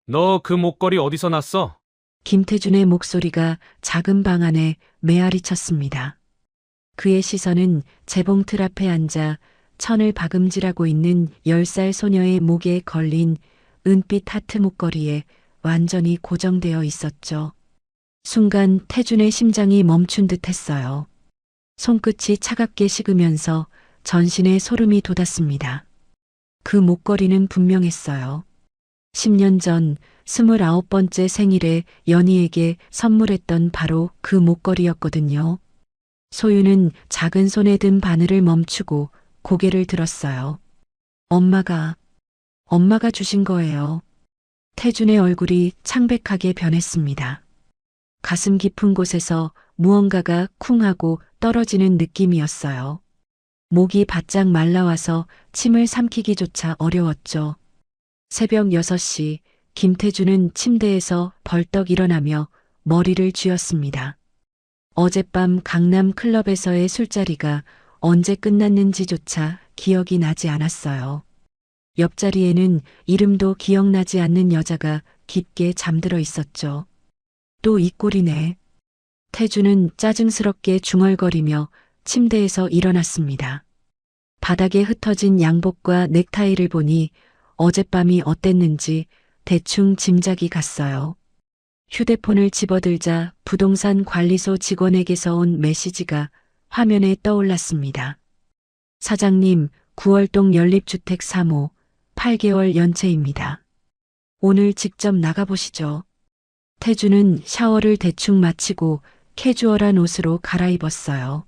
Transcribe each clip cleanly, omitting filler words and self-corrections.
너 그 목걸이 어디서 났어? 김태준의 목소리가 작은 방 안에 메아리 쳤습니다. 그의 시선은 재봉틀 앞에 앉아 천을 박음질하고 있는 10살 소녀의 목에 걸린 은빛 하트 목걸이에 완전히 고정되어 있었죠. 순간 태준의 심장이 멈춘 듯 했어요. 손끝이 차갑게 식으면서 전신에 소름이 돋았습니다. 그 목걸이는 분명했어요. 10년 전 29번째 생일에 연희에게 선물했던 바로 그 목걸이였거든요. 소유는 작은 손에 든 바늘을 멈추고 고개를 들었어요. 엄마가 주신 거예요. 태준의 얼굴이 창백하게 변했습니다. 가슴 깊은 곳에서 무언가가 쿵 하고 떨어지는 느낌이었어요. 목이 바짝 말라와서 침을 삼키기조차 어려웠죠. 새벽 6시 김태준은 침대에서 벌떡 일어나며 머리를 쥐었습니다. 어젯밤 강남 클럽에서의 술자리가 언제 끝났는지조차 기억이 나지 않았어요. 옆자리에는 이름도 기억나지 않는 여자가 깊게 잠들어 있었죠. 또 이 꼴이네. 태준은 짜증스럽게 중얼거리며 침대에서 일어났습니다. 바닥에 흩어진 양복과 넥타이를 보니 어젯밤이 어땠는지 대충 짐작이 갔어요. 휴대폰을 집어들자 부동산 관리소 직원에게서 온 메시지가 화면에 떠올랐습니다. 사장님, 9월동 연립주택 3호, 8개월 연체입니다. 오늘 직접 나가보시죠. 태주는 샤워를 대충 마치고 캐주얼한 옷으로 갈아입었어요.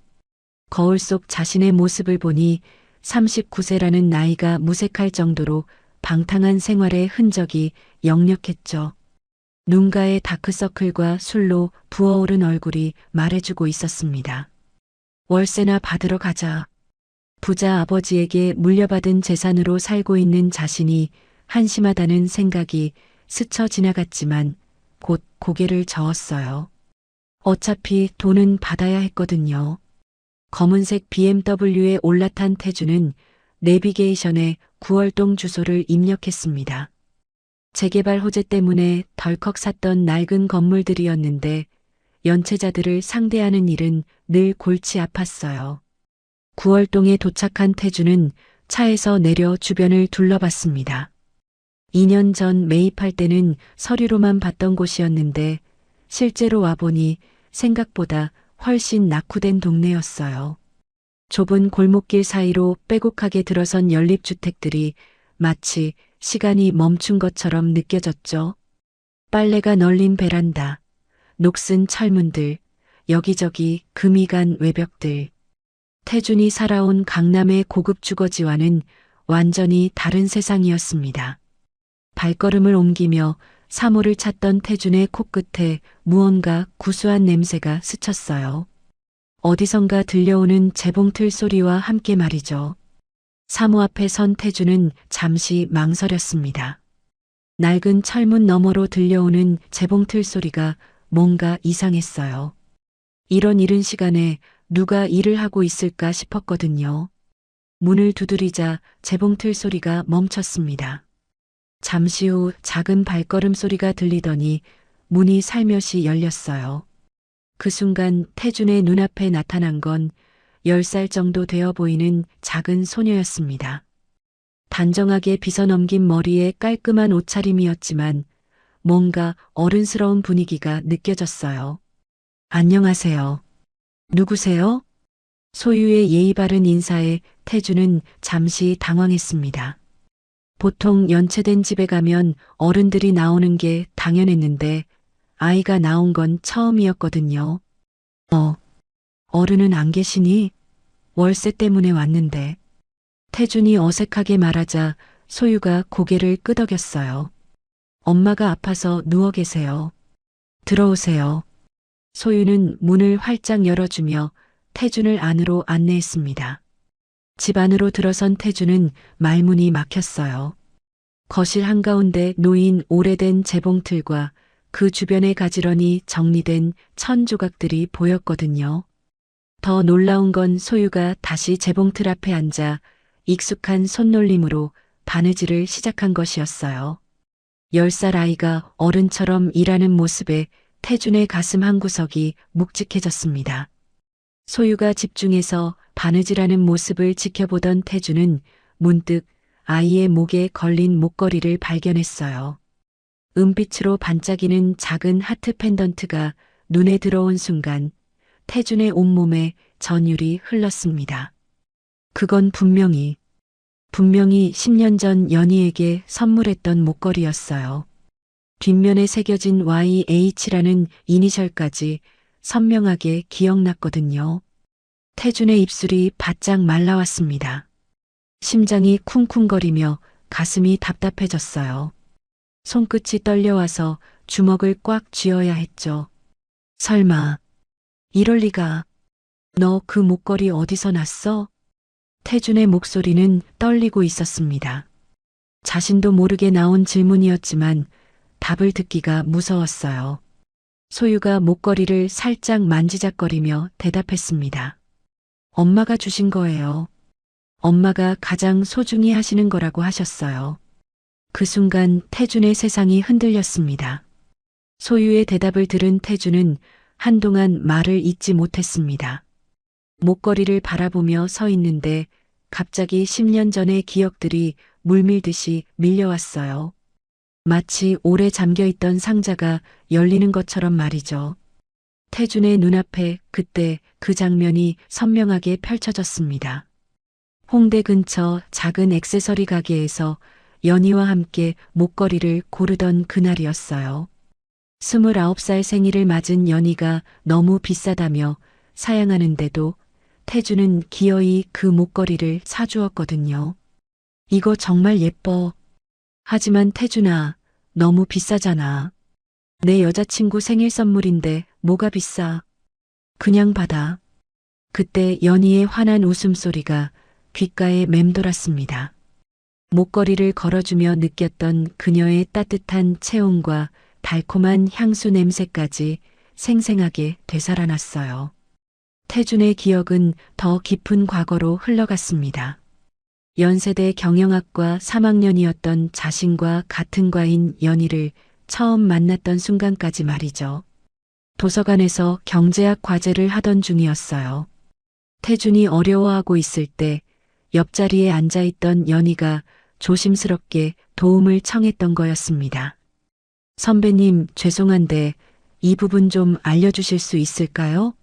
거울 속 자신의 모습을 보니 39세라는 나이가 무색할 정도로 방탕한 생활의 흔적이 역력했죠. 눈가의 다크서클과 술로 부어오른 얼굴이 말해주고 있었습니다. 월세나 받으러 가자. 부자 아버지에게 물려받은 재산으로 살고 있는 자신이 한심하다는 생각이 스쳐 지나갔지만 곧 고개를 저었어요. 어차피 돈은 받아야 했거든요. 검은색 BMW에 올라탄 태주는 내비게이션에 9월동 주소를 입력했습니다. 재개발 호재 때문에 덜컥 샀던 낡은 건물들이었는데 연체자들을 상대하는 일은 늘 골치 아팠어요. 9월동에 도착한 태주는 차에서 내려 주변을 둘러봤습니다. 2년 전 매입할 때는 서류로만 봤던 곳이었는데 실제로 와보니 생각보다 훨씬 낙후된 동네였어요. 좁은 골목길 사이로 빼곡하게 들어선 연립주택들이 마치 시간이 멈춘 것처럼 느껴졌죠. 빨래가 널린 베란다, 녹슨 철문들, 여기저기 금이 간 외벽들. 태준이 살아온 강남의 고급 주거지와는 완전히 다른 세상이었습니다. 발걸음을 옮기며 사모를 찾던 태준의 코끝에 무언가 구수한 냄새가 스쳤어요. 어디선가 들려오는 재봉틀 소리와 함께 말이죠. 사모 앞에 선 태준은 잠시 망설였습니다. 낡은 철문 너머로 들려오는 재봉틀 소리가 뭔가 이상했어요. 이런 이른 시간에 누가 일을 하고 있을까 싶었거든요. 문을 두드리자 재봉틀 소리가 멈췄습니다. 잠시 후 작은 발걸음 소리가 들리더니 문이 살며시 열렸어요. 그 순간 태준의 눈앞에 나타난 건 10살 정도 되어 보이는 작은 소녀였습니다. 단정하게 빗어넘긴 머리에 깔끔한 옷차림이었지만 뭔가 어른스러운 분위기가 느껴졌어요. 안녕하세요. 누구세요? 소유의 예의 바른 인사에 태주는 잠시 당황했습니다. 보통 연체된 집에 가면 어른들이 나오는 게 당연했는데 아이가 나온 건 처음이었거든요. 어른은 안 계시니? 월세 때문에 왔는데. 태준이 어색하게 말하자 소유가 고개를 끄덕였어요. 엄마가 아파서 누워 계세요. 들어오세요. 소유는 문을 활짝 열어주며 태준을 안으로 안내했습니다. 집 안으로 들어선 태준은 말문이 막혔어요. 거실 한가운데 놓인 오래된 재봉틀과 그 주변에 가지런히 정리된 천 조각들이 보였거든요. 더 놀라운 건 소유가 다시 재봉틀 앞에 앉아 익숙한 손놀림으로 바느질을 시작한 것이었어요. 10살 아이가 어른처럼 일하는 모습에 태준의 가슴 한구석이 묵직해졌습니다. 소유가 집중해서 바느질하는 모습을 지켜보던 태준은 문득 아이의 목에 걸린 목걸이를 발견했어요. 은빛으로 반짝이는 작은 하트 펜던트가 눈에 들어온 순간 태준의 온몸에 전율이 흘렀습니다. 그건 분명히 10년 전 연희에게 선물했던 목걸이였어요. 뒷면에 새겨진 YH라는 이니셜까지 선명하게 기억났거든요. 태준의 입술이 바짝 말라왔습니다. 심장이 쿵쿵거리며 가슴이 답답해졌어요. 손끝이 떨려와서 주먹을 꽉 쥐어야 했죠. 설마, 이럴 리가. 너 그 목걸이 어디서 났어? 태준의 목소리는 떨리고 있었습니다. 자신도 모르게 나온 질문이었지만 답을 듣기가 무서웠어요. 소유가 목걸이를 살짝 만지작거리며 대답했습니다. 엄마가 주신 거예요. 엄마가 가장 소중히 하시는 거라고 하셨어요. 그 순간 태준의 세상이 흔들렸습니다. 소유의 대답을 들은 태준은 한동안 말을 잇지 못했습니다. 목걸이를 바라보며 서 있는데 갑자기 10년 전의 기억들이 물밀듯이 밀려왔어요. 마치 오래 잠겨있던 상자가 열리는 것처럼 말이죠. 태준의 눈앞에 그때 그 장면이 선명하게 펼쳐졌습니다. 홍대 근처 작은 액세서리 가게에서 연희와 함께 목걸이를 고르던 그날이었어요. 29살 생일을 맞은 연희가 너무 비싸다며 사양하는데도 태준은 기어이 그 목걸이를 사주었거든요. 이거 정말 예뻐. 하지만 태준아, 너무 비싸잖아. 내 여자친구 생일 선물인데 뭐가 비싸. 그냥 받아. 그때 연희의 환한 웃음소리가 귓가에 맴돌았습니다. 목걸이를 걸어주며 느꼈던 그녀의 따뜻한 체온과 달콤한 향수 냄새까지 생생하게 되살아났어요. 태준의 기억은 더 깊은 과거로 흘러갔습니다. 연세대 경영학과 3학년이었던 자신과 같은 과인 연희를 처음 만났던 순간까지 말이죠. 도서관에서 경제학 과제를 하던 중이었어요. 태준이 어려워하고 있을 때 옆자리에 앉아있던 연희가 조심스럽게 도움을 청했던 거였습니다. 선배님, 죄송한데 이 부분 좀 알려주실 수 있을까요?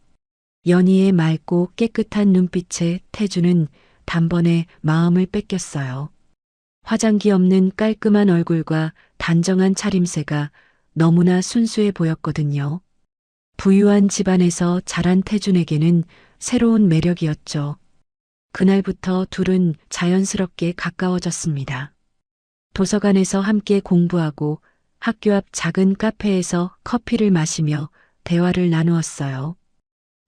연희의 맑고 깨끗한 눈빛에 태준은 단번에 마음을 뺏겼어요. 화장기 없는 깔끔한 얼굴과 단정한 차림새가 너무나 순수해 보였거든요. 부유한 집안에서 자란 태준에게는 새로운 매력이었죠. 그날부터 둘은 자연스럽게 가까워졌습니다. 도서관에서 함께 공부하고 학교 앞 작은 카페에서 커피를 마시며 대화를 나누었어요.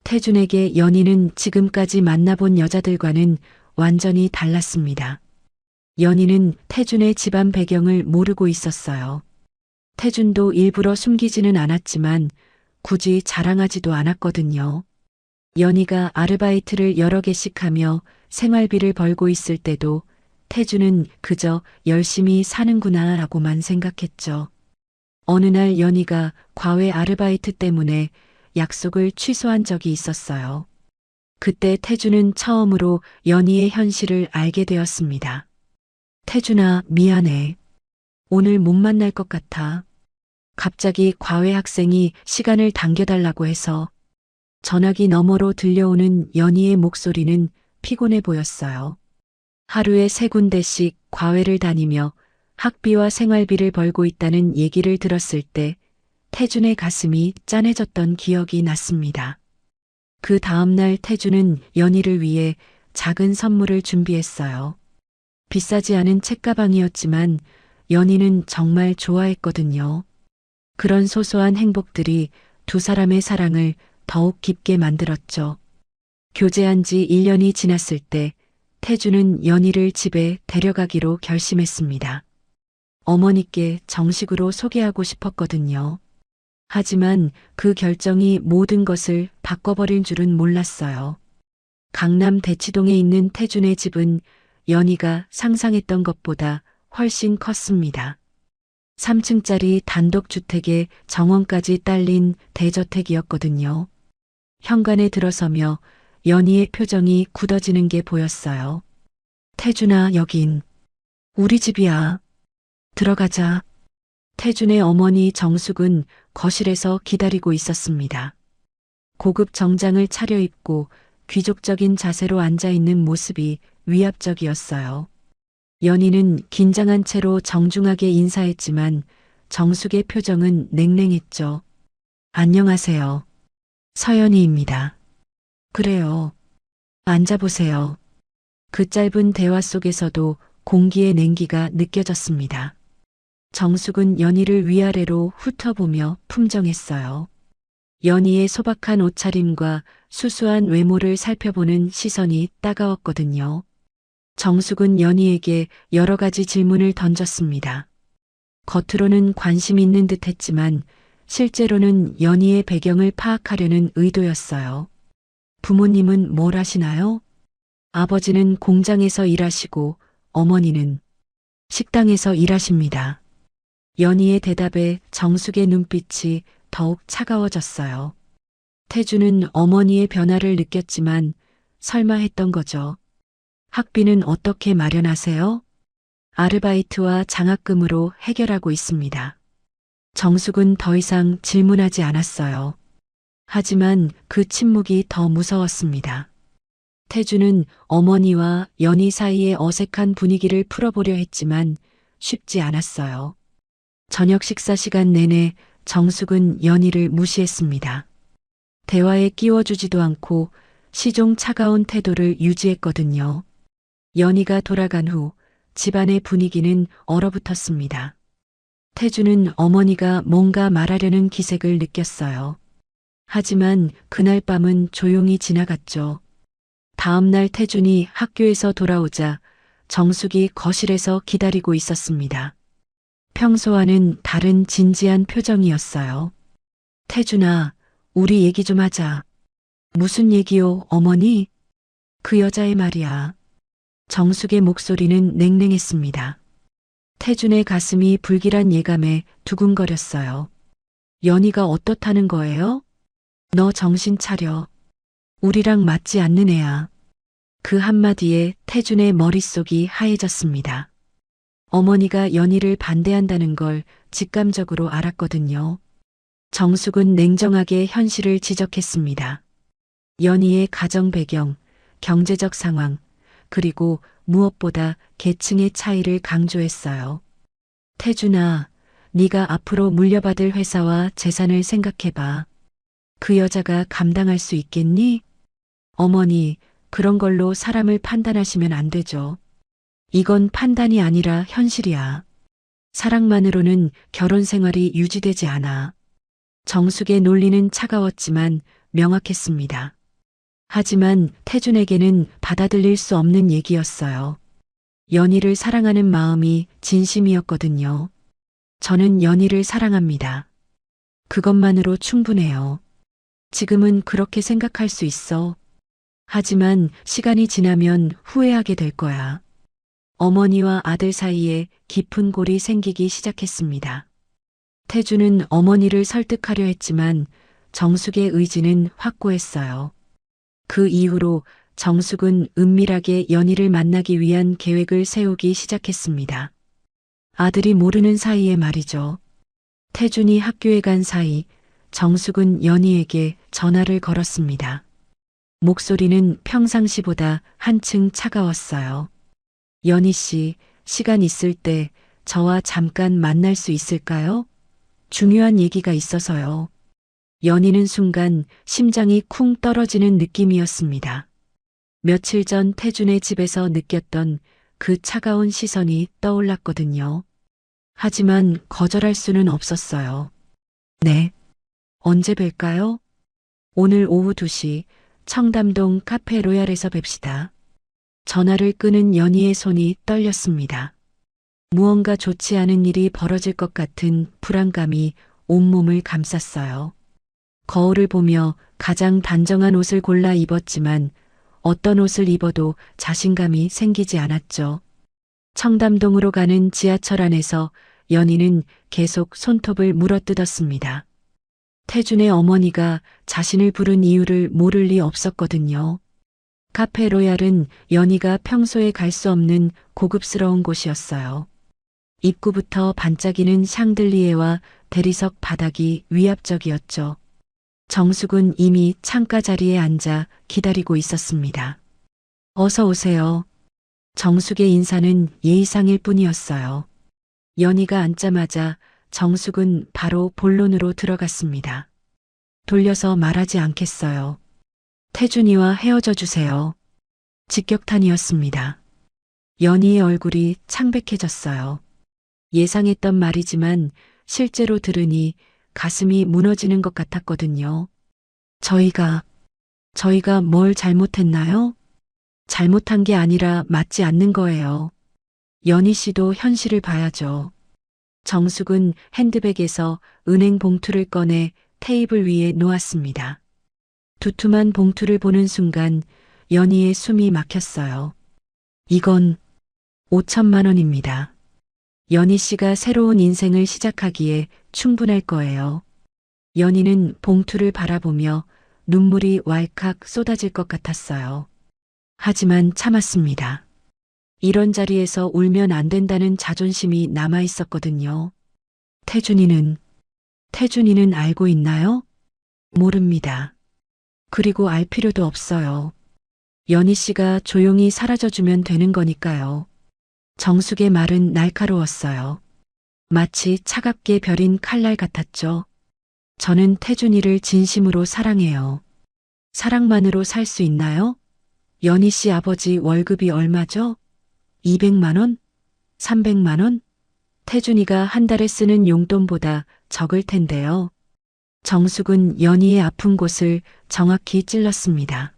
태준에게 연희는 지금까지 만나본 여자들과는 완전히 달랐습니다. 연희는 태준의 집안 배경을 모르고 있었어요. 태준도 일부러 숨기지는 않았지만 굳이 자랑하지도 않았거든요. 연희가 아르바이트를 여러 개씩 하며 생활비를 벌고 있을 때도 태준은 그저 열심히 사는구나 라고만 생각했죠. 어느 날 연희가 과외 아르바이트 때문에 약속을 취소한 적이 있었어요. 그때 태준은 처음으로 연희의 현실을 알게 되었습니다. 태준아, 미안해. 오늘 못 만날 것 같아. 갑자기 과외 학생이 시간을 당겨달라고 해서. 전화기 너머로 들려오는 연희의 목소리는 피곤해 보였어요. 하루에 3군데씩 과외를 다니며 학비와 생활비를 벌고 있다는 얘기를 들었을 때 태준의 가슴이 짠해졌던 기억이 났습니다. 그 다음날 태준은 연희를 위해 작은 선물을 준비했어요. 비싸지 않은 책가방이었지만 연희는 정말 좋아했거든요. 그런 소소한 행복들이 두 사람의 사랑을 더욱 깊게 만들었죠. 교제한 지 1년이 지났을 때 태준은 연희를 집에 데려가기로 결심했습니다. 어머니께 정식으로 소개하고 싶었거든요. 하지만 그 결정이 모든 것을 바꿔버릴 줄은 몰랐어요. 강남 대치동에 있는 태준의 집은 연희가 상상했던 것보다 훨씬 컸습니다. 3층짜리 단독주택에 정원까지 딸린 대저택이었거든요. 현관에 들어서며 연희의 표정이 굳어지는 게 보였어요. 태준아, 여긴 우리 집이야. 들어가자. 태준의 어머니 정숙은 거실에서 기다리고 있었습니다. 고급 정장을 차려입고 귀족적인 자세로 앉아 있는 모습이 위압적이었어요. 연희는 긴장한 채로 정중하게 인사했지만 정숙의 표정은 냉랭했죠. 안녕하세요. 서연희입니다. 그래요. 앉아보세요. 그 짧은 대화 속에서도 공기의 냉기가 느껴졌습니다. 정숙은 연희를 위아래로 훑어보며 품정했어요. 연희의 소박한 옷차림과 수수한 외모를 살펴보는 시선이 따가웠거든요. 정숙은 연희에게 여러 가지 질문을 던졌습니다. 겉으로는 관심 있는 듯 했지만 실제로는 연희의 배경을 파악하려는 의도였어요. 부모님은 뭘 하시나요? 아버지는 공장에서 일하시고 어머니는 식당에서 일하십니다. 연희의 대답에 정숙의 눈빛이 더욱 차가워졌어요. 태주는 어머니의 변화를 느꼈지만 설마 했던 거죠. 학비는 어떻게 마련하세요? 아르바이트와 장학금으로 해결하고 있습니다. 정숙은 더 이상 질문하지 않았어요. 하지만 그 침묵이 더 무서웠습니다. 태주는 어머니와 연희 사이의 어색한 분위기를 풀어보려 했지만 쉽지 않았어요. 저녁 식사 시간 내내 정숙은 연희를 무시했습니다. 대화에 끼워주지도 않고 시종 차가운 태도를 유지했거든요. 연희가 돌아간 후 집안의 분위기는 얼어붙었습니다. 태주는 어머니가 뭔가 말하려는 기색을 느꼈어요. 하지만 그날 밤은 조용히 지나갔죠. 다음 날 태준이 학교에서 돌아오자 정숙이 거실에서 기다리고 있었습니다. 평소와는 다른 진지한 표정이었어요. 태준아, 우리 얘기 좀 하자. 무슨 얘기요, 어머니? 그 여자의 말이야. 정숙의 목소리는 냉랭했습니다. 태준의 가슴이 불길한 예감에 두근거렸어요. 연희가 어떻다는 거예요? 너 정신 차려. 우리랑 맞지 않는 애야. 그 한마디에 태준의 머릿속이 하얘졌습니다. 어머니가 연희를 반대한다는 걸 직감적으로 알았거든요. 정숙은 냉정하게 현실을 지적했습니다. 연희의 가정 배경, 경제적 상황, 그리고 무엇보다 계층의 차이를 강조했어요. 태준아, 네가 앞으로 물려받을 회사와 재산을 생각해봐. 그 여자가 감당할 수 있겠니? 어머니, 그런 걸로 사람을 판단하시면 안 되죠. 이건 판단이 아니라 현실이야. 사랑만으로는 결혼 생활이 유지되지 않아. 정숙의 논리는 차가웠지만 명확했습니다. 하지만 태준에게는 받아들일 수 없는 얘기였어요. 연희를 사랑하는 마음이 진심이었거든요. 저는 연희를 사랑합니다. 그것만으로 충분해요. 지금은 그렇게 생각할 수 있어. 하지만 시간이 지나면 후회하게 될 거야. 어머니와 아들 사이에 깊은 골이 생기기 시작했습니다. 태주는 어머니를 설득하려 했지만 정숙의 의지는 확고했어요. 그 이후로 정숙은 은밀하게 연희를 만나기 위한 계획을 세우기 시작했습니다. 아들이 모르는 사이에 말이죠. 태준이 학교에 간 사이 정숙은 연희에게 전화를 걸었습니다. 목소리는 평상시보다 한층 차가웠어요. 연희 씨, 시간 있을 때 저와 잠깐 만날 수 있을까요? 중요한 얘기가 있어서요. 연희는 순간 심장이 쿵 떨어지는 느낌이었습니다. 며칠 전 태준의 집에서 느꼈던 그 차가운 시선이 떠올랐거든요. 하지만 거절할 수는 없었어요. 네. 언제 뵐까요? 오늘 오후 2시 청담동 카페 로얄에서 뵙시다. 전화를 끄는 연희의 손이 떨렸습니다. 무언가 좋지 않은 일이 벌어질 것 같은 불안감이 온몸을 감쌌어요. 거울을 보며 가장 단정한 옷을 골라 입었지만 어떤 옷을 입어도 자신감이 생기지 않았죠. 청담동으로 가는 지하철 안에서 연희는 계속 손톱을 물어뜯었습니다. 태준의 어머니가 자신을 부른 이유를 모를 리 없었거든요. 카페 로얄은 연희가 평소에 갈 수 없는 고급스러운 곳이었어요. 입구부터 반짝이는 샹들리에와 대리석 바닥이 위압적이었죠. 정숙은 이미 창가 자리에 앉아 기다리고 있었습니다. 어서 오세요. 정숙의 인사는 예의상일 뿐이었어요. 연희가 앉자마자 정숙은 바로 본론으로 들어갔습니다. 돌려서 말하지 않겠어요. 태준이와 헤어져 주세요. 직격탄이었습니다. 연희의 얼굴이 창백해졌어요. 예상했던 말이지만 실제로 들으니 가슴이 무너지는 것 같았거든요. 저희가 뭘 잘못했나요? 잘못한 게 아니라 맞지 않는 거예요. 연희 씨도 현실을 봐야죠. 정숙은 핸드백에서 은행 봉투를 꺼내 테이블 위에 놓았습니다. 두툼한 봉투를 보는 순간 연희의 숨이 막혔어요. 이건 5천만 원입니다. 연희 씨가 새로운 인생을 시작하기에 충분할 거예요. 연희는 봉투를 바라보며 눈물이 왈칵 쏟아질 것 같았어요. 하지만 참았습니다. 이런 자리에서 울면 안 된다는 자존심이 남아 있었거든요. 태준이는 알고 있나요? 모릅니다. 그리고 알 필요도 없어요. 연희 씨가 조용히 사라져주면 되는 거니까요. 정숙의 말은 날카로웠어요. 마치 차갑게 벼린 칼날 같았죠. 저는 태준이를 진심으로 사랑해요. 사랑만으로 살 수 있나요? 연희 씨 아버지 월급이 얼마죠? 200만 원? 300만 원? 태준이가 한 달에 쓰는 용돈보다 적을 텐데요. 정숙은 연희의 아픈 곳을 정확히 찔렀습니다.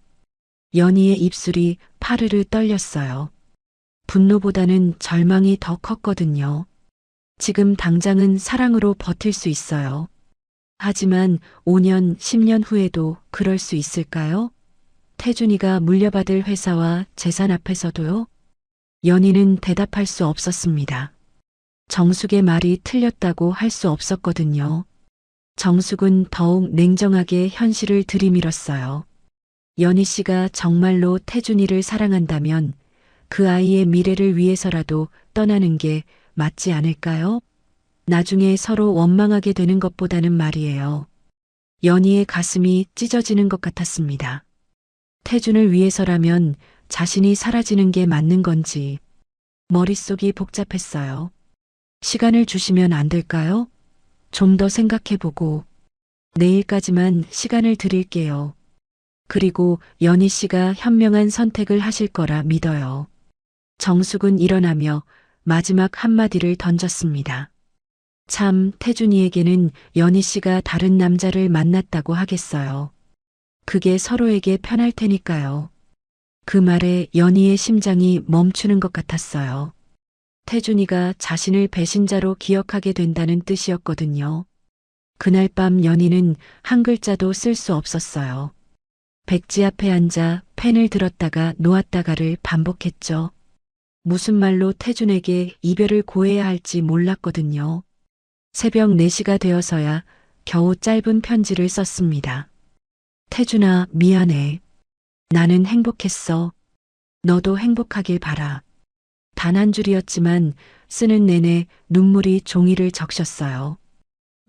연희의 입술이 파르르 떨렸어요. 분노보다는 절망이 더 컸거든요. 지금 당장은 사랑으로 버틸 수 있어요. 하지만 5년, 10년 후에도 그럴 수 있을까요? 태준이가 물려받을 회사와 재산 앞에서도요? 연희는 대답할 수 없었습니다. 정숙의 말이 틀렸다고 할 수 없었거든요. 정숙은 더욱 냉정하게 현실을 들이밀었어요. 연희 씨가 정말로 태준이를 사랑한다면 그 아이의 미래를 위해서라도 떠나는 게 맞지 않을까요? 나중에 서로 원망하게 되는 것보다는 말이에요. 연희의 가슴이 찢어지는 것 같았습니다. 태준을 위해서라면 자신이 사라지는 게 맞는 건지 머릿속이 복잡했어요. 시간을 주시면 안 될까요? 좀 더 생각해보고 내일까지만 시간을 드릴게요. 그리고 연희 씨가 현명한 선택을 하실 거라 믿어요. 정숙은 일어나며 마지막 한마디를 던졌습니다. 참, 태준이에게는 연희 씨가 다른 남자를 만났다고 하겠어요. 그게 서로에게 편할 테니까요. 그 말에 연희의 심장이 멈추는 것 같았어요. 태준이가 자신을 배신자로 기억하게 된다는 뜻이었거든요. 그날 밤 연희는 한 글자도 쓸 수 없었어요. 백지 앞에 앉아 펜을 들었다가 놓았다가를 반복했죠. 무슨 말로 태준에게 이별을 고해야 할지 몰랐거든요. 새벽 4시가 되어서야 겨우 짧은 편지를 썼습니다. 태준아, 미안해. 나는 행복했어. 너도 행복하길 바라. 단 한 줄이었지만 쓰는 내내 눈물이 종이를 적셨어요.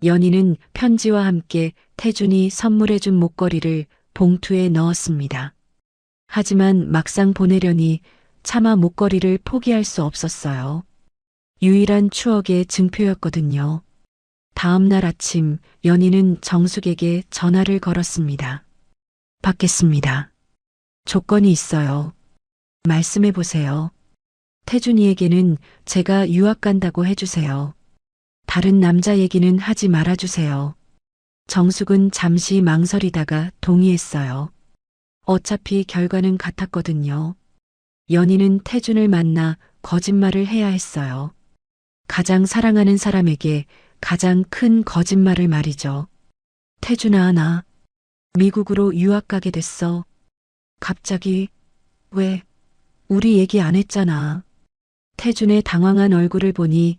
연희는 편지와 함께 태준이 선물해준 목걸이를 봉투에 넣었습니다. 하지만 막상 보내려니 차마 목걸이를 포기할 수 없었어요. 유일한 추억의 증표였거든요. 다음 날 아침 연희는 정숙에게 전화를 걸었습니다. 받겠습니다. 조건이 있어요. 말씀해 보세요. 태준이에게는 제가 유학 간다고 해주세요. 다른 남자 얘기는 하지 말아주세요. 정숙은 잠시 망설이다가 동의했어요. 어차피 결과는 같았거든요. 연희는 태준을 만나 거짓말을 해야 했어요. 가장 사랑하는 사람에게 가장 큰 거짓말을 말이죠. 태준아, 나 미국으로 유학 가게 됐어. 갑자기. 왜? 우리 얘기 안 했잖아. 태준의 당황한 얼굴을 보니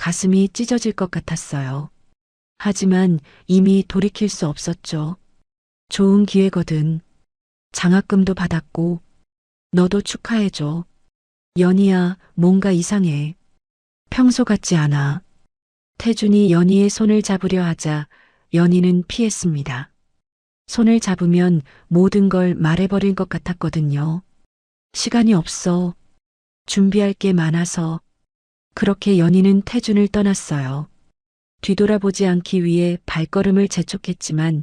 가슴이 찢어질 것 같았어요. 하지만 이미 돌이킬 수 없었죠. 좋은 기회거든. 장학금도 받았고, 너도 축하해줘. 연희야, 뭔가 이상해. 평소 같지 않아. 태준이 연희의 손을 잡으려 하자 연희는 피했습니다. 손을 잡으면 모든 걸 말해버릴 것 같았거든요. 시간이 없어. 준비할 게 많아서. 그렇게 연희는 태준을 떠났어요. 뒤돌아보지 않기 위해 발걸음을 재촉했지만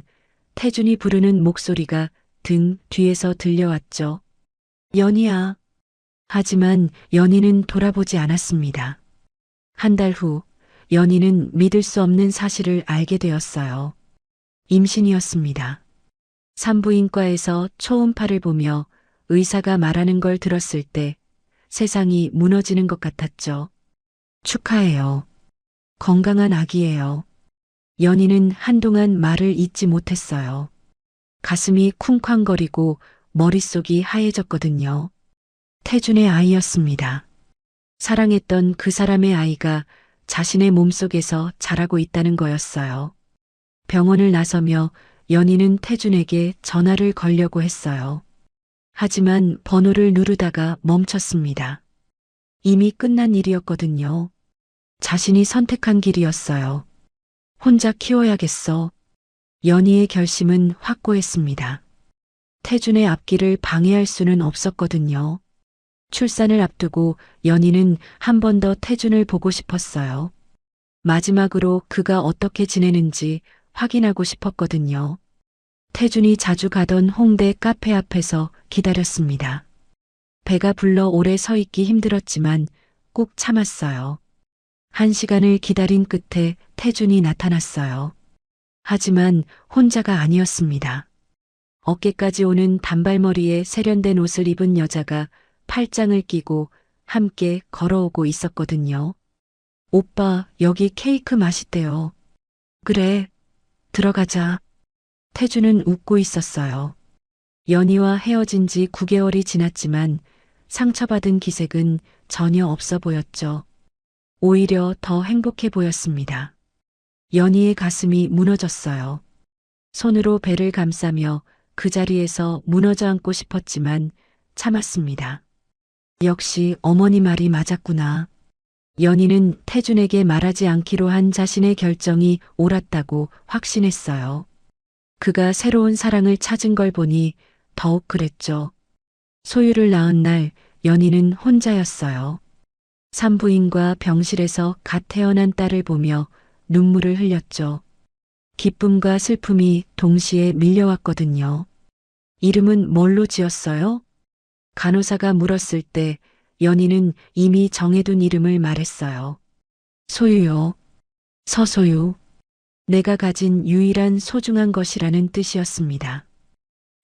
태준이 부르는 목소리가 등 뒤에서 들려왔죠. 연희야. 하지만 연희는 돌아보지 않았습니다. 한 달 후 연희는 믿을 수 없는 사실을 알게 되었어요. 임신이었습니다. 산부인과에서 초음파를 보며 의사가 말하는 걸 들었을 때 세상이 무너지는 것 같았죠. 축하해요. 건강한 아기예요. 연희는 한동안 말을 잇지 못했어요. 가슴이 쿵쾅거리고 머릿속이 하얘졌거든요. 태준의 아이였습니다. 사랑했던 그 사람의 아이가 자신의 몸속에서 자라고 있다는 거였어요. 병원을 나서며 연희는 태준에게 전화를 걸려고 했어요. 하지만 번호를 누르다가 멈췄습니다. 이미 끝난 일이었거든요. 자신이 선택한 길이었어요. 혼자 키워야겠어. 연희의 결심은 확고했습니다. 태준의 앞길을 방해할 수는 없었거든요. 출산을 앞두고 연희는 한 번 더 태준을 보고 싶었어요. 마지막으로 그가 어떻게 지내는지 확인하고 싶었거든요. 태준이 자주 가던 홍대 카페 앞에서 기다렸습니다. 배가 불러 오래 서 있기 힘들었지만 꾹 참았어요. 1시간을 기다린 끝에 태준이 나타났어요. 하지만 혼자가 아니었습니다. 어깨까지 오는 단발머리에 세련된 옷을 입은 여자가 팔짱을 끼고 함께 걸어오고 있었거든요. 오빠, 여기 케이크 맛있대요. 그래, 들어가자. 태준은 웃고 있었어요. 연희와 헤어진 지 9개월이 지났지만 상처받은 기색은 전혀 없어 보였죠. 오히려 더 행복해 보였습니다. 연희의 가슴이 무너졌어요. 손으로 배를 감싸며 그 자리에서 무너져 앉고 싶었지만 참았습니다. 역시 어머니 말이 맞았구나. 연희는 태준에게 말하지 않기로 한 자신의 결정이 옳았다고 확신했어요. 그가 새로운 사랑을 찾은 걸 보니 더욱 그랬죠. 소유를 낳은 날 연희는 혼자였어요. 산부인과 병실에서 갓 태어난 딸을 보며 눈물을 흘렸죠. 기쁨과 슬픔이 동시에 밀려왔거든요. 이름은 뭘로 지었어요? 간호사가 물었을 때 연희는 이미 정해둔 이름을 말했어요. 소유요. 서소유. 내가 가진 유일한 소중한 것이라는 뜻이었습니다.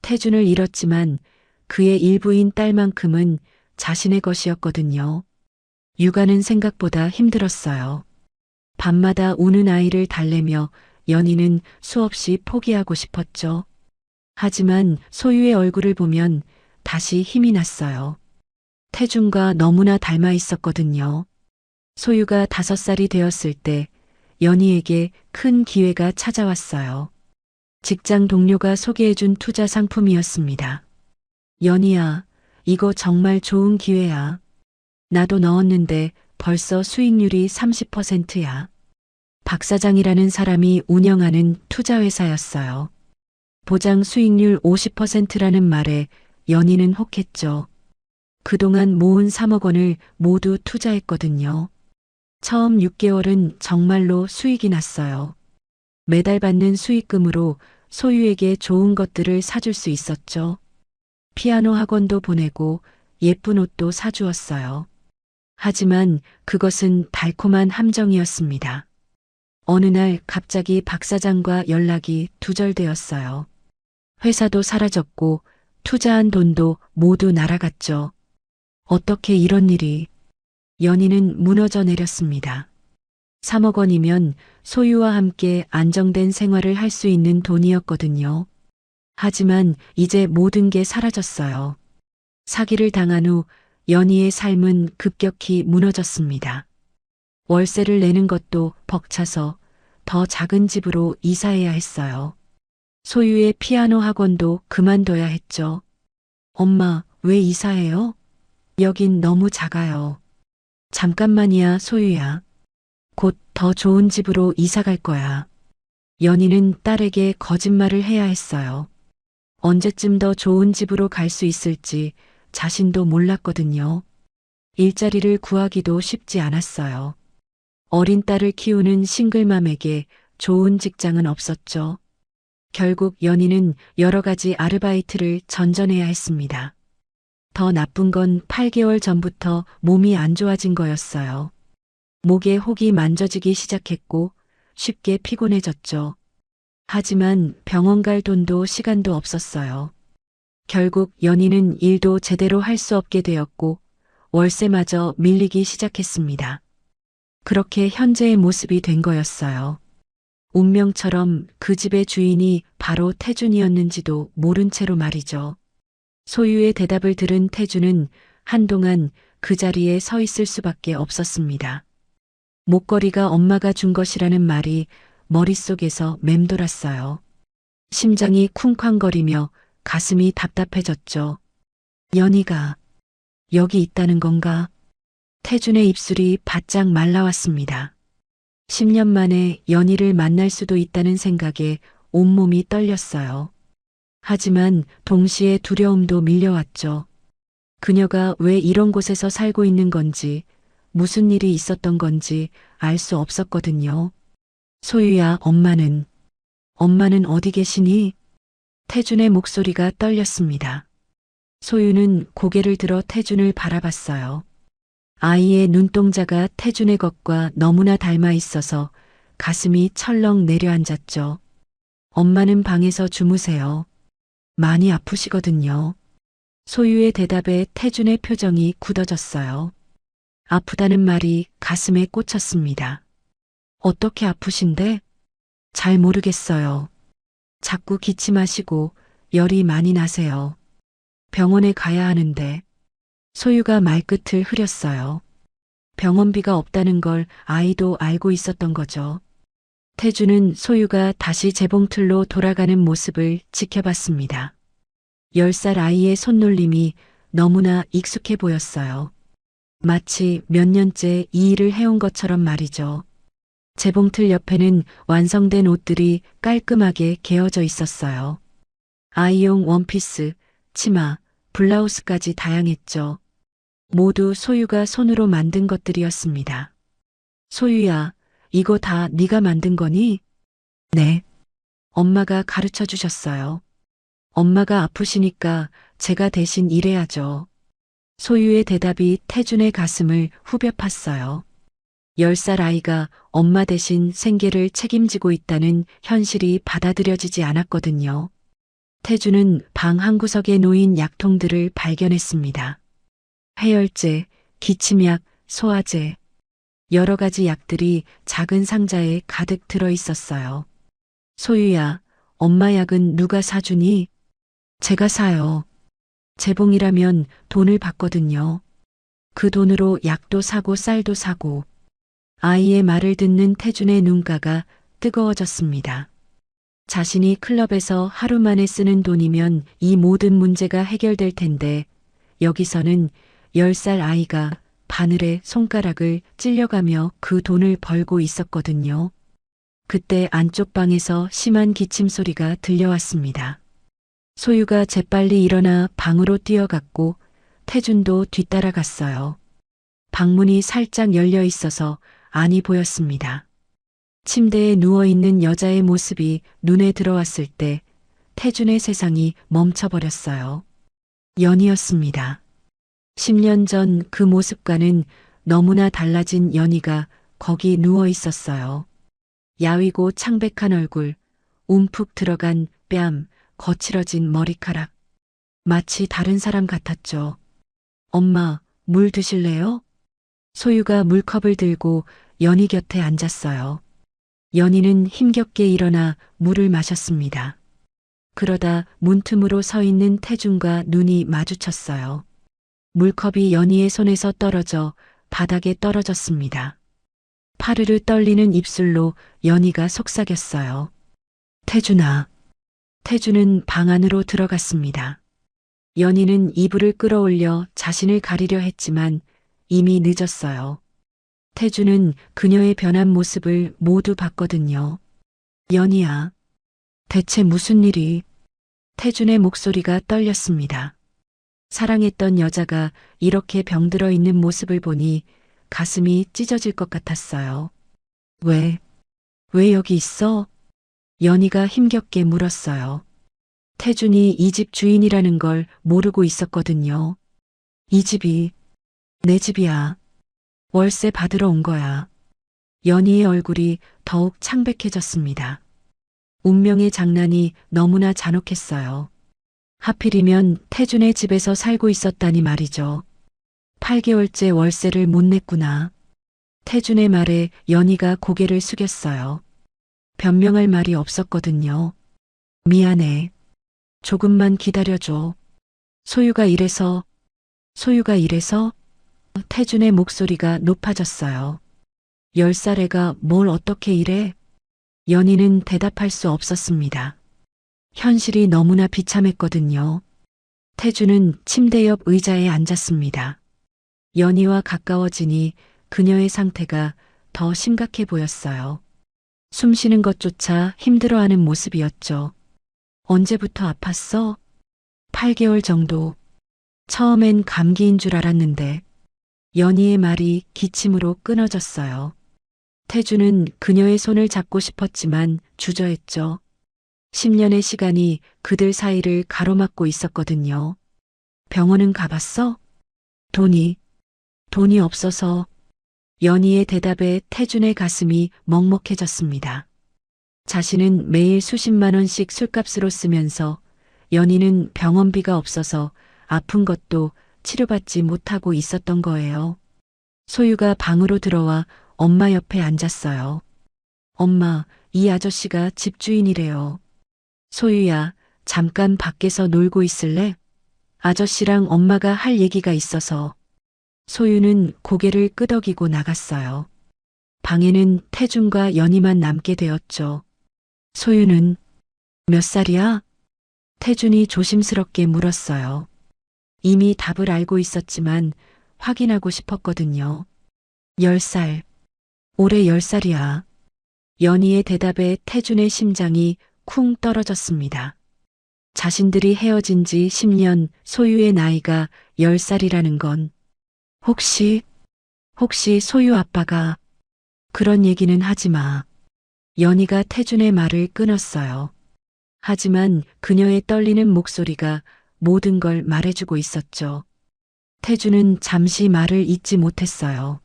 태준을 잃었지만 그의 일부인 딸만큼은 자신의 것이었거든요. 육아는 생각보다 힘들었어요. 밤마다 우는 아이를 달래며 연희는 수없이 포기하고 싶었죠. 하지만 소유의 얼굴을 보면 다시 힘이 났어요. 태준과 너무나 닮아 있었거든요. 소유가 5살이 되었을 때 연희에게 큰 기회가 찾아왔어요. 직장 동료가 소개해준 투자 상품이었습니다. 연희야, 이거 정말 좋은 기회야. 나도 넣었는데 벌써 수익률이 30%야. 박 사장이라는 사람이 운영하는 투자회사였어요. 보장 수익률 50%라는 말에 연희는 혹했죠. 그동안 모은 3억 원을 모두 투자했거든요. 처음 6개월은 정말로 수익이 났어요. 매달 받는 수익금으로 소유에게 좋은 것들을 사줄 수 있었죠. 피아노 학원도 보내고 예쁜 옷도 사주었어요. 하지만 그것은 달콤한 함정이었습니다. 어느 날 갑자기 박 사장과 연락이 두절되었어요. 회사도 사라졌고 투자한 돈도 모두 날아갔죠. 어떻게 이런 일이? 연희는 무너져 내렸습니다. 3억 원이면 소유와 함께 안정된 생활을 할 수 있는 돈이었거든요. 하지만 이제 모든 게 사라졌어요. 사기를 당한 후 연희의 삶은 급격히 무너졌습니다. 월세를 내는 것도 벅차서 더 작은 집으로 이사해야 했어요. 소유의 피아노 학원도 그만둬야 했죠. 엄마, 왜 이사해요? 여긴 너무 작아요. 잠깐만이야, 소유야. 곧 더 좋은 집으로 이사 갈 거야. 연희는 딸에게 거짓말을 해야 했어요. 언제쯤 더 좋은 집으로 갈 수 있을지 자신도 몰랐거든요. 일자리를 구하기도 쉽지 않았어요. 어린 딸을 키우는 싱글맘에게 좋은 직장은 없었죠. 결국 연희는 여러 가지 아르바이트를 전전해야 했습니다. 더 나쁜 건 8개월 전부터 몸이 안 좋아진 거였어요. 목에 혹이 만져지기 시작했고 쉽게 피곤해졌죠. 하지만 병원 갈 돈도 시간도 없었어요. 결국 연희는 일도 제대로 할 수 없게 되었고 월세마저 밀리기 시작했습니다. 그렇게 현재의 모습이 된 거였어요. 운명처럼 그 집의 주인이 바로 태준이었는지도 모른 채로 말이죠. 소유의 대답을 들은 태준은 한동안 그 자리에 서 있을 수밖에 없었습니다. 목걸이가 엄마가 준 것이라는 말이 머릿속에서 맴돌았어요. 심장이 쿵쾅거리며 가슴이 답답해졌죠. 연희가 여기 있다는 건가? 태준의 입술이 바짝 말라왔습니다. 10년 만에 연희를 만날 수도 있다는 생각에 온몸이 떨렸어요. 하지만 동시에 두려움도 밀려왔죠. 그녀가 왜 이런 곳에서 살고 있는 건지, 무슨 일이 있었던 건지 알 수 없었거든요. 소유야, 엄마는 어디 계시니? 태준의 목소리가 떨렸습니다. 소유는 고개를 들어 태준을 바라봤어요. 아이의 눈동자가 태준의 것과 너무나 닮아 있어서 가슴이 철렁 내려앉았죠. 엄마는 방에서 주무세요. 많이 아프시거든요. 소유의 대답에 태준의 표정이 굳어졌어요. 아프다는 말이 가슴에 꽂혔습니다. 어떻게 아프신데? 잘 모르겠어요. 자꾸 기침하시고 열이 많이 나세요. 병원에 가야 하는데. 소유가 말끝을 흐렸어요. 병원비가 없다는 걸 아이도 알고 있었던 거죠. 태주는 소유가 다시 재봉틀로 돌아가는 모습을 지켜봤습니다. 10살 아이의 손놀림이 너무나 익숙해 보였어요. 마치 몇 년째 이 일을 해온 것처럼 말이죠. 재봉틀 옆에는 완성된 옷들이 깔끔하게 개어져 있었어요. 아이용 원피스, 치마, 블라우스까지 다양했죠. 모두 소유가 손으로 만든 것들이었습니다. 소유야, 이거 다 네가 만든 거니? 네. 엄마가 가르쳐 주셨어요. 엄마가 아프시니까 제가 대신 일해야죠. 소유의 대답이 태준의 가슴을 후벼 팠어요. 10살 아이가 엄마 대신 생계를 책임지고 있다는 현실이 받아들여지지 않았거든요. 태준은 방 한구석에 놓인 약통들을 발견했습니다. 해열제, 기침약, 소화제, 여러 가지 약들이 작은 상자에 가득 들어 있었어요. 소유야, 엄마 약은 누가 사주니? 제가 사요. 재봉이라면 돈을 받거든요. 그 돈으로 약도 사고 쌀도 사고. 아이의 말을 듣는 태준의 눈가가 뜨거워졌습니다. 자신이 클럽에서 하루 만에 쓰는 돈이면 이 모든 문제가 해결될 텐데 여기서는 10살 아이가 바늘에 손가락을 찔려가며 그 돈을 벌고 있었거든요. 그때 안쪽 방에서 심한 기침 소리가 들려왔습니다. 소유가 재빨리 일어나 방으로 뛰어갔고 태준도 뒤따라갔어요. 방문이 살짝 열려 있어서 안이 보였습니다. 침대에 누워있는 여자의 모습이 눈에 들어왔을 때 태준의 세상이 멈춰버렸어요. 연희였습니다. 10년 전 그 모습과는 너무나 달라진 연희가 거기 누워 있었어요. 야위고 창백한 얼굴, 움푹 들어간 뺨, 거칠어진 머리카락. 마치 다른 사람 같았죠. 엄마, 물 드실래요? 소유가 물컵을 들고 연희 곁에 앉았어요. 연희는 힘겹게 일어나 물을 마셨습니다. 그러다 문틈으로 서 있는 태준과 눈이 마주쳤어요. 물컵이 연희의 손에서 떨어져 바닥에 떨어졌습니다. 파르르 떨리는 입술로 연희가 속삭였어요. 태준아. 태준은 방 안으로 들어갔습니다. 연희는 이불을 끌어올려 자신을 가리려 했지만 이미 늦었어요. 태준은 그녀의 변한 모습을 모두 봤거든요. 연희야. 대체 무슨 일이? 태준의 목소리가 떨렸습니다. 사랑했던 여자가 이렇게 병들어 있는 모습을 보니 가슴이 찢어질 것 같았어요. 왜 여기 있어? 연희가 힘겹게 물었어요. 태준이 이 집 주인이라는 걸 모르고 있었거든요. 이 집이 내 집이야. 월세 받으러 온 거야. 연희의 얼굴이 더욱 창백해졌습니다. 운명의 장난이 너무나 잔혹했어요. 하필이면 태준의 집에서 살고 있었다니 말이죠. 8개월째 월세를 못 냈구나. 태준의 말에 연희가 고개를 숙였어요. 변명할 말이 없었거든요. 미안해. 조금만 기다려줘. 소유가 이래서 태준의 목소리가 높아졌어요. 10살 애가 뭘 어떻게 이래? 연희는 대답할 수 없었습니다. 현실이 너무나 비참했거든요. 태준은 침대 옆 의자에 앉았습니다. 연희와 가까워지니 그녀의 상태가 더 심각해 보였어요. 숨 쉬는 것조차 힘들어하는 모습이었죠. 언제부터 아팠어? 8개월 정도. 처음엔 감기인 줄 알았는데. 연희의 말이 기침으로 끊어졌어요. 태준은 그녀의 손을 잡고 싶었지만 주저했죠. 10년의 시간이 그들 사이를 가로막고 있었거든요. 병원은 가봤어? 돈이 없어서. 연희의 대답에 태준의 가슴이 먹먹해졌습니다. 자신은 매일 수십만 원씩 술값으로 쓰면서 연희는 병원비가 없어서 아픈 것도 치료받지 못하고 있었던 거예요. 소유가 방으로 들어와 엄마 옆에 앉았어요. 엄마, 이 아저씨가 집주인이래요. 소유야, 잠깐 밖에서 놀고 있을래? 아저씨랑 엄마가 할 얘기가 있어서. 소유는 고개를 끄덕이고 나갔어요. 방에는 태준과 연희만 남게 되었죠. 소유는 몇 살이야? 태준이 조심스럽게 물었어요. 이미 답을 알고 있었지만 확인하고 싶었거든요. 10살. 올해 10살이야. 연희의 대답에 태준의 심장이 쿵 떨어졌습니다. 자신들이 헤어진 지 10년, 소유의 나이가 10살이라는 건 혹시 소유 아빠가 그런 얘기는 하지 마. 연희가 태준의 말을 끊었어요. 하지만 그녀의 떨리는 목소리가 모든 걸 말해주고 있었죠. 태준은 잠시 말을 잇지 못했어요.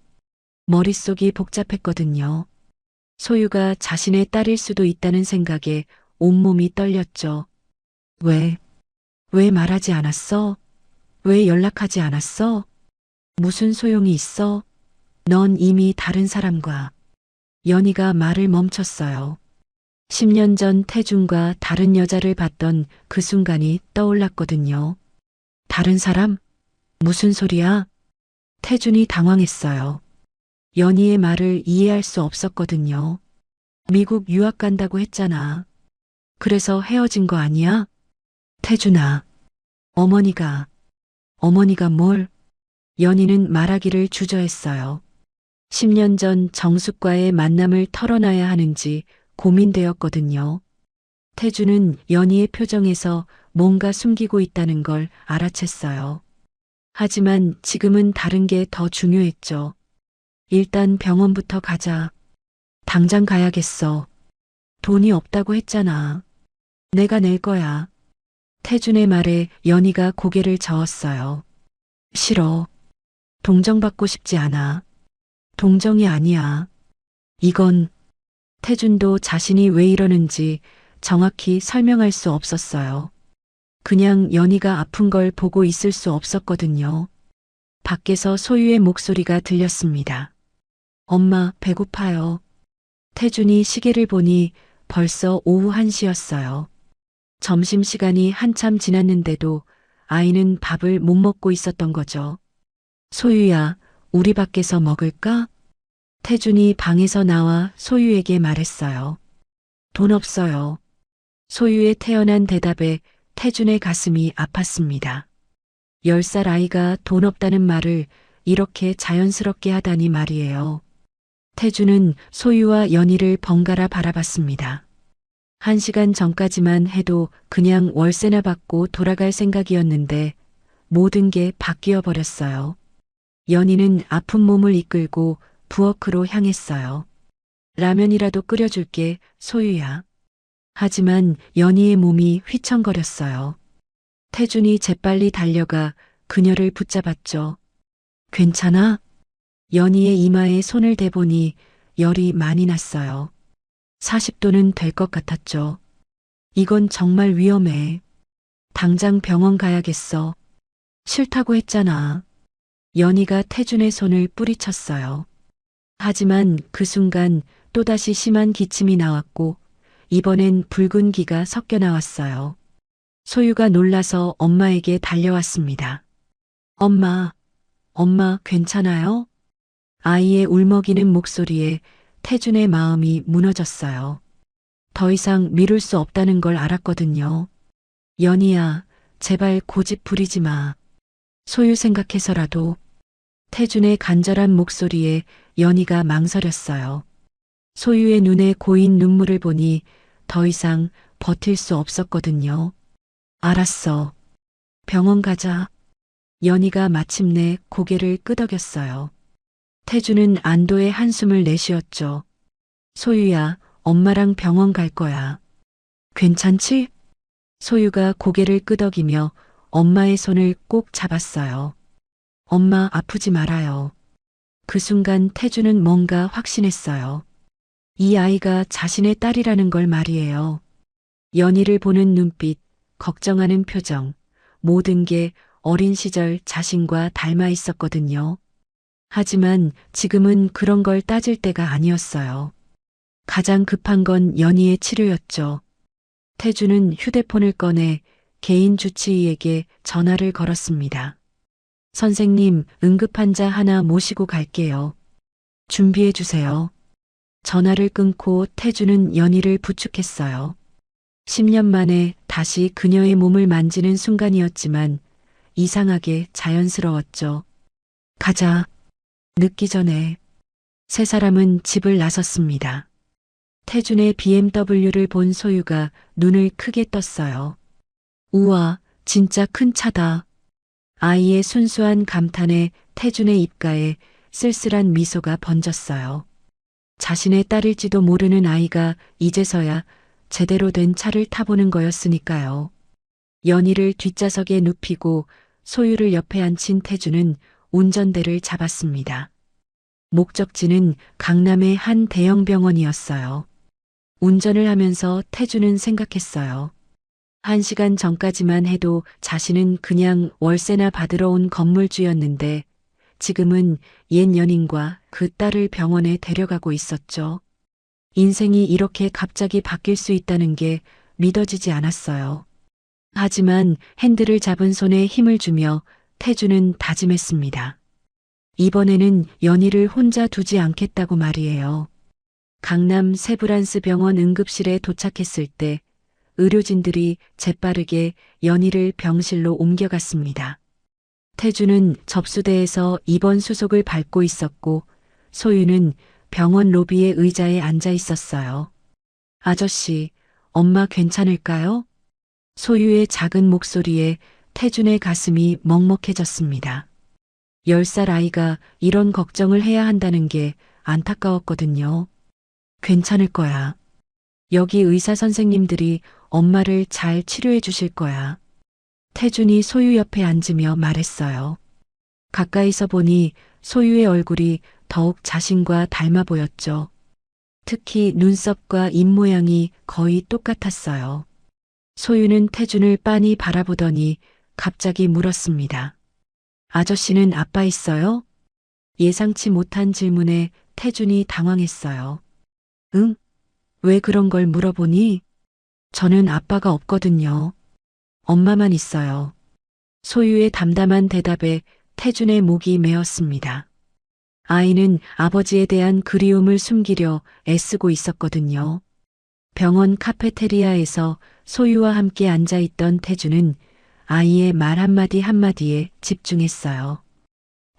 머릿속이 복잡했거든요. 소유가 자신의 딸일 수도 있다는 생각에 온몸이 떨렸죠. 왜 말하지 않았어? 왜 연락하지 않았어? 무슨 소용이 있어? 넌 이미 다른 사람과. 연희가 말을 멈췄어요. 10년 전 태준과 다른 여자를 봤던 그 순간이 떠올랐거든요. 다른 사람? 무슨 소리야? 태준이 당황했어요. 연희의 말을 이해할 수 없었거든요. 미국 유학 간다고 했잖아. 그래서 헤어진 거 아니야? 태준아, 어머니가 뭘? 연희는 말하기를 주저했어요. 10년 전 정숙과의 만남을 털어놔야 하는지 고민되었거든요. 태준은 연희의 표정에서 뭔가 숨기고 있다는 걸 알아챘어요. 하지만 지금은 다른 게 더 중요했죠. 일단 병원부터 가자. 당장 가야겠어. 돈이 없다고 했잖아. 내가 낼 거야. 태준의 말에 연희가 고개를 저었어요. 싫어. 동정받고 싶지 않아. 동정이 아니야. 이건 태준도 자신이 왜 이러는지 정확히 설명할 수 없었어요. 그냥 연희가 아픈 걸 보고 있을 수 없었거든요. 밖에서 소유의 목소리가 들렸습니다. 엄마, 배고파요. 태준이 시계를 보니 벌써 오후 1시였어요. 점심시간이 한참 지났는데도 아이는 밥을 못 먹고 있었던 거죠. 소유야, 우리 밖에서 먹을까? 태준이 방에서 나와 소유에게 말했어요. 돈 없어요. 소유의 태연한 대답에 태준의 가슴이 아팠습니다. 10살 아이가 돈 없다는 말을 이렇게 자연스럽게 하다니 말이에요. 태준은 소유와 연희를 번갈아 바라봤습니다. 1시간 전까지만 해도 그냥 월세나 받고 돌아갈 생각이었는데 모든 게 바뀌어 버렸어요. 연희는 아픈 몸을 이끌고 부엌으로 향했어요. 라면이라도 끓여줄게, 소유야. 하지만 연희의 몸이 휘청거렸어요. 태준이 재빨리 달려가 그녀를 붙잡았죠. 괜찮아? 연희의 이마에 손을 대보니 열이 많이 났어요. 40도는 될 것 같았죠. 이건 정말 위험해. 당장 병원 가야겠어. 싫다고 했잖아. 연희가 태준의 손을 뿌리쳤어요. 하지만 그 순간 또다시 심한 기침이 나왔고 이번엔 붉은 기가 섞여 나왔어요. 소유가 놀라서 엄마에게 달려왔습니다. 엄마, 엄마 괜찮아요? 아이의 울먹이는 목소리에 태준의 마음이 무너졌어요. 더 이상 미룰 수 없다는 걸 알았거든요. 연희야, 제발 고집 부리지 마. 소유 생각해서라도. 태준의 간절한 목소리에 연희가 망설였어요. 소유의 눈에 고인 눈물을 보니 더 이상 버틸 수 없었거든요. 알았어. 병원 가자. 연희가 마침내 고개를 끄덕였어요. 태준은 안도의 한숨을 내쉬었죠. 소유야, 엄마랑 병원 갈 거야. 괜찮지? 소유가 고개를 끄덕이며 엄마의 손을 꼭 잡았어요. 엄마 아프지 말아요. 그 순간 태준은 뭔가 확신했어요. 이 아이가 자신의 딸이라는 걸 말이에요. 연희를 보는 눈빛, 걱정하는 표정, 모든 게 어린 시절 자신과 닮아 있었거든요. 하지만 지금은 그런 걸 따질 때가 아니었어요. 가장 급한 건 연희의 치료였죠. 태준은 휴대폰을 꺼내 개인 주치의에게 전화를 걸었습니다. 선생님, 응급환자 하나 모시고 갈게요. 준비해 주세요. 전화를 끊고 태준은 연희를 부축했어요. 10년 만에 다시 그녀의 몸을 만지는 순간이었지만 이상하게 자연스러웠죠. 가자. 늦기 전에 세 사람은 집을 나섰습니다. 태준의 BMW를 본 소유가 눈을 크게 떴어요. 우와, 진짜 큰 차다. 아이의 순수한 감탄에 태준의 입가에 쓸쓸한 미소가 번졌어요. 자신의 딸일지도 모르는 아이가 이제서야 제대로 된 차를 타보는 거였으니까요. 연희를 뒷좌석에 눕히고 소유를 옆에 앉힌 태준은 운전대를 잡았습니다. 목적지는 강남의 한 대형 병원이었어요. 운전을 하면서 태준은 생각했어요. 1시간 전까지만 해도 자신은 그냥 월세나 받으러 온 건물주였는데 지금은 옛 연인과 그 딸을 병원에 데려가고 있었죠. 인생이 이렇게 갑자기 바뀔 수 있다는 게 믿어지지 않았어요. 하지만 핸들을 잡은 손에 힘을 주며 태준은 다짐했습니다. 이번에는 연희를 혼자 두지 않겠다고 말이에요. 강남 세브란스 병원 응급실에 도착했을 때 의료진들이 재빠르게 연희를 병실로 옮겨갔습니다. 태준은 접수대에서 입원 수속을 밟고 있었고 소유는 병원 로비의 의자에 앉아 있었어요. 아저씨, 엄마 괜찮을까요? 소유의 작은 목소리에 태준의 가슴이 먹먹해졌습니다. 10살 아이가 이런 걱정을 해야 한다는 게 안타까웠거든요. 괜찮을 거야. 여기 의사 선생님들이 엄마를 잘 치료해 주실 거야. 태준이 소유 옆에 앉으며 말했어요. 가까이서 보니 소유의 얼굴이 더욱 자신과 닮아 보였죠. 특히 눈썹과 입모양이 거의 똑같았어요. 소유는 태준을 빤히 바라보더니 갑자기 물었습니다. 아저씨는 아빠 있어요? 예상치 못한 질문에 태준이 당황했어요. 응? 왜 그런 걸 물어보니? 저는 아빠가 없거든요. 엄마만 있어요. 소유의 담담한 대답에 태준의 목이 메었습니다. 아이는 아버지에 대한 그리움을 숨기려 애쓰고 있었거든요. 병원 카페테리아에서 소유와 함께 앉아 있던 태주는 아이의 말 한마디 한마디에 집중했어요.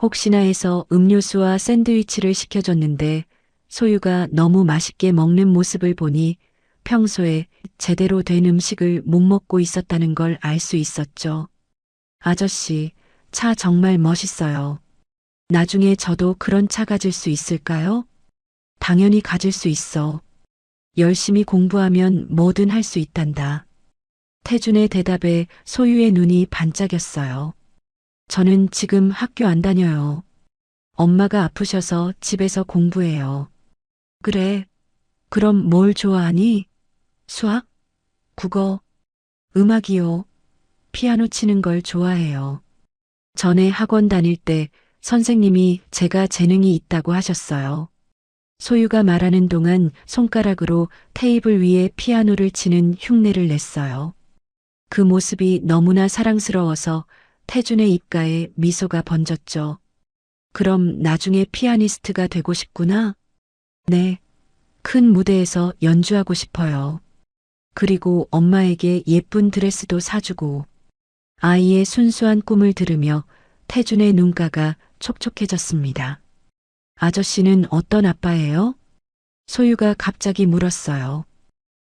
혹시나 해서 음료수와 샌드위치를 시켜줬는데 소유가 너무 맛있게 먹는 모습을 보니 평소에 제대로 된 음식을 못 먹고 있었다는 걸 알 수 있었죠. 아저씨, 차 정말 멋있어요. 나중에 저도 그런 차 가질 수 있을까요? 당연히 가질 수 있어. 열심히 공부하면 뭐든 할 수 있단다. 태준의 대답에 소유의 눈이 반짝였어요. 저는 지금 학교 안 다녀요. 엄마가 아프셔서 집에서 공부해요. 그래. 그럼 뭘 좋아하니? 수학? 국어? 음악이요. 피아노 치는 걸 좋아해요. 전에 학원 다닐 때 선생님이 제가 재능이 있다고 하셨어요. 소유가 말하는 동안 손가락으로 테이블 위에 피아노를 치는 흉내를 냈어요. 그 모습이 너무나 사랑스러워서 태준의 입가에 미소가 번졌죠. 그럼 나중에 피아니스트가 되고 싶구나? 네. 큰 무대에서 연주하고 싶어요. 그리고 엄마에게 예쁜 드레스도 사주고. 아이의 순수한 꿈을 들으며 태준의 눈가가 촉촉해졌습니다. 아저씨는 어떤 아빠예요? 소유가 갑자기 물었어요.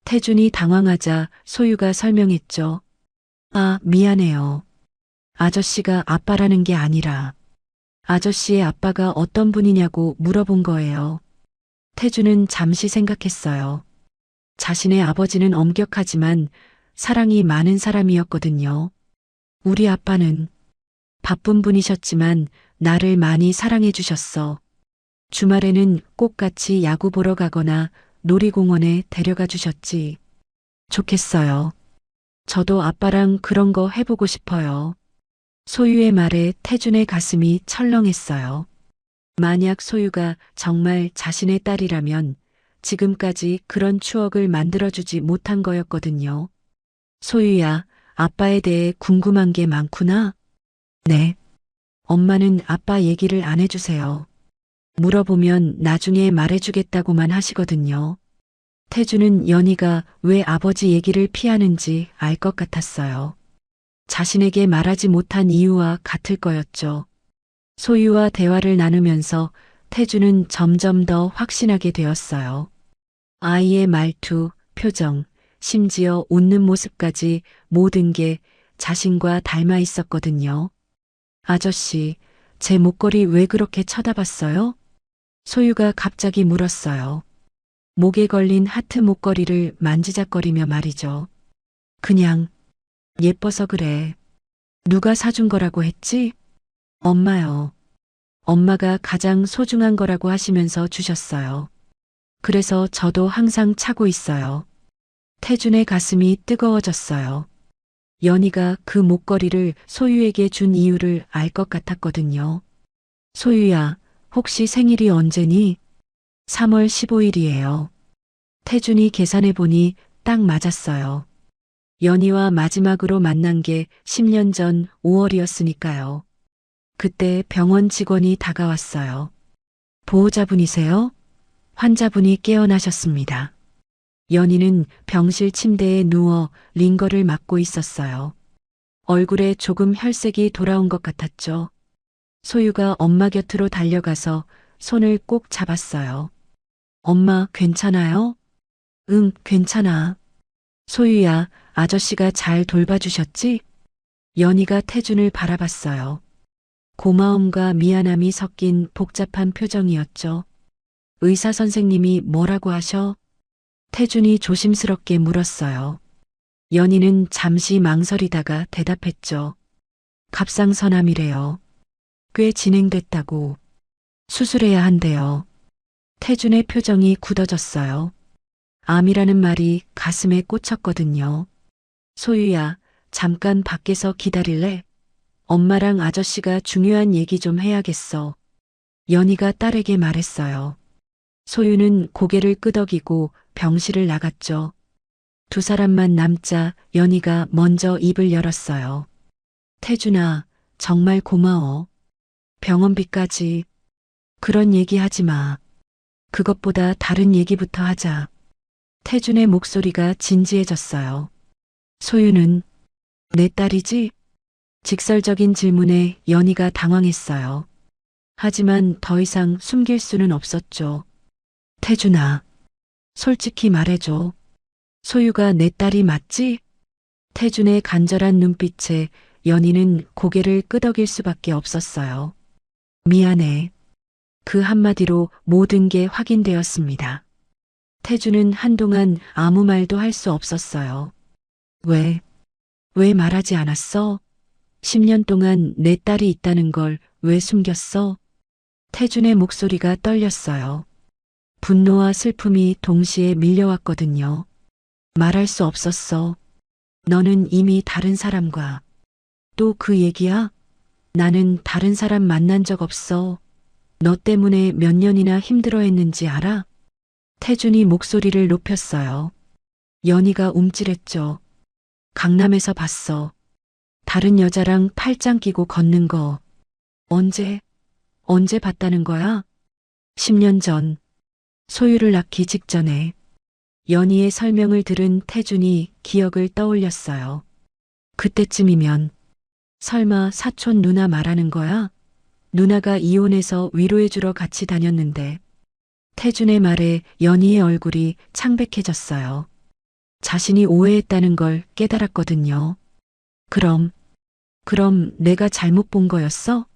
태준이 당황하자 소유가 설명했죠. 아, 미안해요. 아저씨가 아빠라는 게 아니라 아저씨의 아빠가 어떤 분이냐고 물어본 거예요. 태준은 잠시 생각했어요. 자신의 아버지는 엄격하지만 사랑이 많은 사람이었거든요. 우리 아빠는 바쁜 분이셨지만 나를 많이 사랑해 주셨어. 주말에는 꼭 같이 야구 보러 가거나 놀이공원에 데려가 주셨지. 좋겠어요. 저도 아빠랑 그런 거 해보고 싶어요. 소유의 말에 태준의 가슴이 철렁했어요. 만약 소유가 정말 자신의 딸이라면 지금까지 그런 추억을 만들어주지 못한 거였거든요. 소유야, 아빠에 대해 궁금한 게 많구나? 네. 엄마는 아빠 얘기를 안 해주세요. 물어보면 나중에 말해주겠다고만 하시거든요. 태주는 연희가 왜 아버지 얘기를 피하는지 알 것 같았어요. 자신에게 말하지 못한 이유와 같을 거였죠. 소유와 대화를 나누면서 태주는 점점 더 확신하게 되었어요. 아이의 말투, 표정, 심지어 웃는 모습까지 모든 게 자신과 닮아 있었거든요. 아저씨, 제 목걸이 왜 그렇게 쳐다봤어요? 소유가 갑자기 물었어요. 목에 걸린 하트 목걸이를 만지작거리며 말이죠. 그냥 예뻐서 그래. 누가 사준 거라고 했지? 엄마요. 엄마가 가장 소중한 거라고 하시면서 주셨어요. 그래서 저도 항상 차고 있어요. 태준의 가슴이 뜨거워졌어요. 연희가 그 목걸이를 소유에게 준 이유를 알 것 같았거든요. 소유야, 혹시 생일이 언제니? 3월 15일이에요. 태준이 계산해 보니 딱 맞았어요. 연희와 마지막으로 만난 게 10년 전 5월이었으니까요. 그때 병원 직원이 다가왔어요. 보호자분이세요? 환자분이 깨어나셨습니다. 연희는 병실 침대에 누워 링거를 맞고 있었어요. 얼굴에 조금 혈색이 돌아온 것 같았죠. 소유가 엄마 곁으로 달려가서 손을 꼭 잡았어요. 엄마, 괜찮아요? 응, 괜찮아. 소유야, 아저씨가 잘 돌봐주셨지? 연희가 태준을 바라봤어요. 고마움과 미안함이 섞인 복잡한 표정이었죠. 의사 선생님이 뭐라고 하셔? 태준이 조심스럽게 물었어요. 연희는 잠시 망설이다가 대답했죠. 갑상선암이래요. 꽤 진행됐다고. 수술해야 한대요. 태준의 표정이 굳어졌어요. 암이라는 말이 가슴에 꽂혔거든요. 소유야, 잠깐 밖에서 기다릴래? 엄마랑 아저씨가 중요한 얘기 좀 해야겠어. 연희가 딸에게 말했어요. 소유는 고개를 끄덕이고 병실을 나갔죠. 두 사람만 남자 연희가 먼저 입을 열었어요. 태준아, 정말 고마워. 병원비까지. 그런 얘기 하지 마. 그것보다 다른 얘기부터 하자. 태준의 목소리가 진지해졌어요. 소유는 내 딸이지? 직설적인 질문에 연희가 당황했어요. 하지만 더 이상 숨길 수는 없었죠. 태준아, 솔직히 말해줘. 소유가 내 딸이 맞지? 태준의 간절한 눈빛에 연희는 고개를 끄덕일 수밖에 없었어요. 미안해. 그 한마디로 모든 게 확인되었습니다. 태준은 한동안 아무 말도 할 수 없었어요. 왜 말하지 않았어? 10년 동안 내 딸이 있다는 걸 왜 숨겼어? 태준의 목소리가 떨렸어요. 분노와 슬픔이 동시에 밀려왔거든요. 말할 수 없었어. 너는 이미 다른 사람과. 또 그 얘기야? 나는 다른 사람 만난 적 없어. 너 때문에 몇 년이나 힘들어했는지 알아? 태준이 목소리를 높였어요. 연희가 움찔했죠. 강남에서 봤어. 다른 여자랑 팔짱 끼고 걷는 거. 언제 봤다는 거야? 10년 전. 소유를 낳기 직전에. 연희의 설명을 들은 태준이 기억을 떠올렸어요. 그때쯤이면 설마 사촌 누나 말하는 거야? 누나가 이혼해서 위로해주러 같이 다녔는데. 태준의 말에 연희의 얼굴이 창백해졌어요. 자신이 오해했다는 걸 깨달았거든요. 그럼 내가 잘못 본 거였어?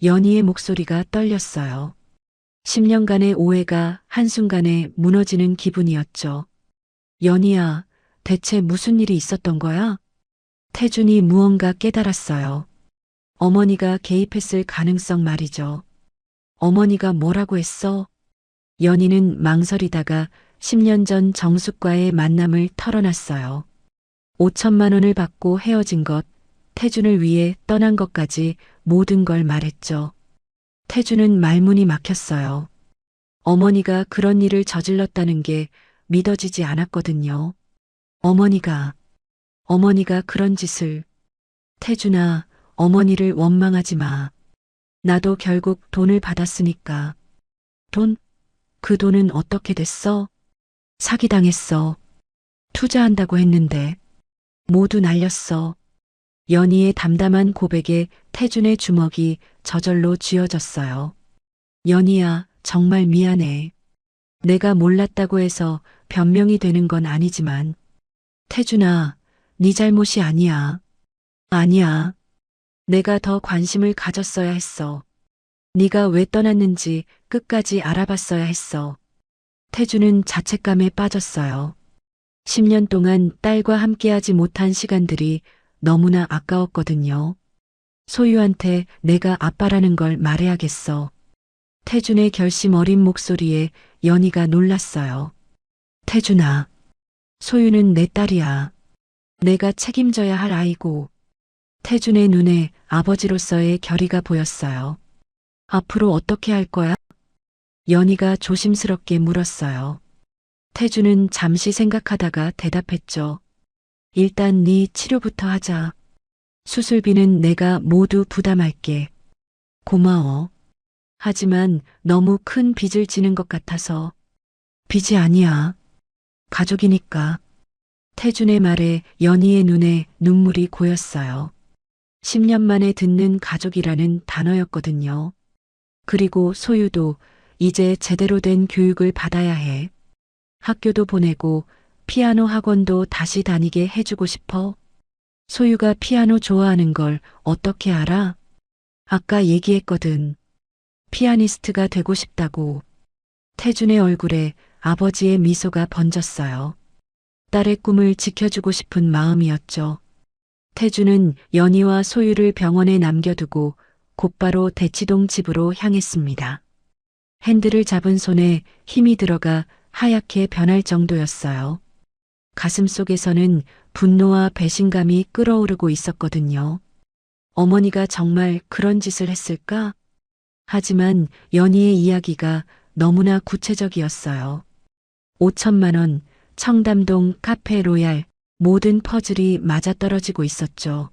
연희의 목소리가 떨렸어요. 10년간의 오해가 한순간에 무너지는 기분이었죠. 연희야, 대체 무슨 일이 있었던 거야? 태준이 무언가 깨달았어요. 어머니가 개입했을 가능성 말이죠. 어머니가 뭐라고 했어? 연희는 망설이다가 10년 전 정숙과의 만남을 털어놨어요. 5천만 원을 받고 헤어진 것, 태준을 위해 떠난 것까지 모든 걸 말했죠. 태준은 말문이 막혔어요. 어머니가 그런 일을 저질렀다는 게 믿어지지 않았거든요. 어머니가 그런 짓을. 태준아, 어머니를 원망하지 마. 나도 결국 돈을 받았으니까. 돈? 그 돈은 어떻게 됐어? 사기당했어. 투자한다고 했는데. 모두 날렸어. 연희의 담담한 고백에 태준의 주먹이 저절로 쥐어졌어요. 연희야, 정말 미안해. 내가 몰랐다고 해서 변명이 되는 건 아니지만. 태준아, 네 잘못이 아니야. 아니야. 내가 더 관심을 가졌어야 했어. 네가 왜 떠났는지 끝까지 알아봤어야 했어. 태준은 자책감에 빠졌어요. 10년 동안 딸과 함께하지 못한 시간들이 너무나 아까웠거든요. 소유한테 내가 아빠라는 걸 말해야겠어. 태준의 결심 어린 목소리에 연희가 놀랐어요. 태준아, 소유는 내 딸이야. 내가 책임져야 할 아이고. 태준의 눈에 아버지로서의 결의가 보였어요. 앞으로 어떻게 할 거야? 연희가 조심스럽게 물었어요. 태준은 잠시 생각하다가 대답했죠. 일단 네 치료부터 하자. 수술비는 내가 모두 부담할게. 고마워. 하지만 너무 큰 빚을 지는 것 같아서. 빚이 아니야. 가족이니까. 태준의 말에 연희의 눈에 눈물이 고였어요. 10년 만에 듣는 가족이라는 단어였거든요. 그리고 소유도 이제 제대로 된 교육을 받아야 해. 학교도 보내고 피아노 학원도 다시 다니게 해주고 싶어. 소유가 피아노 좋아하는 걸 어떻게 알아? 아까 얘기했거든. 피아니스트가 되고 싶다고. 태준의 얼굴에 아버지의 미소가 번졌어요. 딸의 꿈을 지켜주고 싶은 마음이었죠. 태준은 연희와 소유를 병원에 남겨두고 곧바로 대치동 집으로 향했습니다. 핸들을 잡은 손에 힘이 들어가 하얗게 변할 정도였어요. 가슴 속에서는 분노와 배신감이 끓어오르고 있었거든요. 어머니가 정말 그런 짓을 했을까? 하지만 연희의 이야기가 너무나 구체적이었어요. 5천만 원, 청담동 카페 로얄, 모든 퍼즐이 맞아떨어지고 있었죠.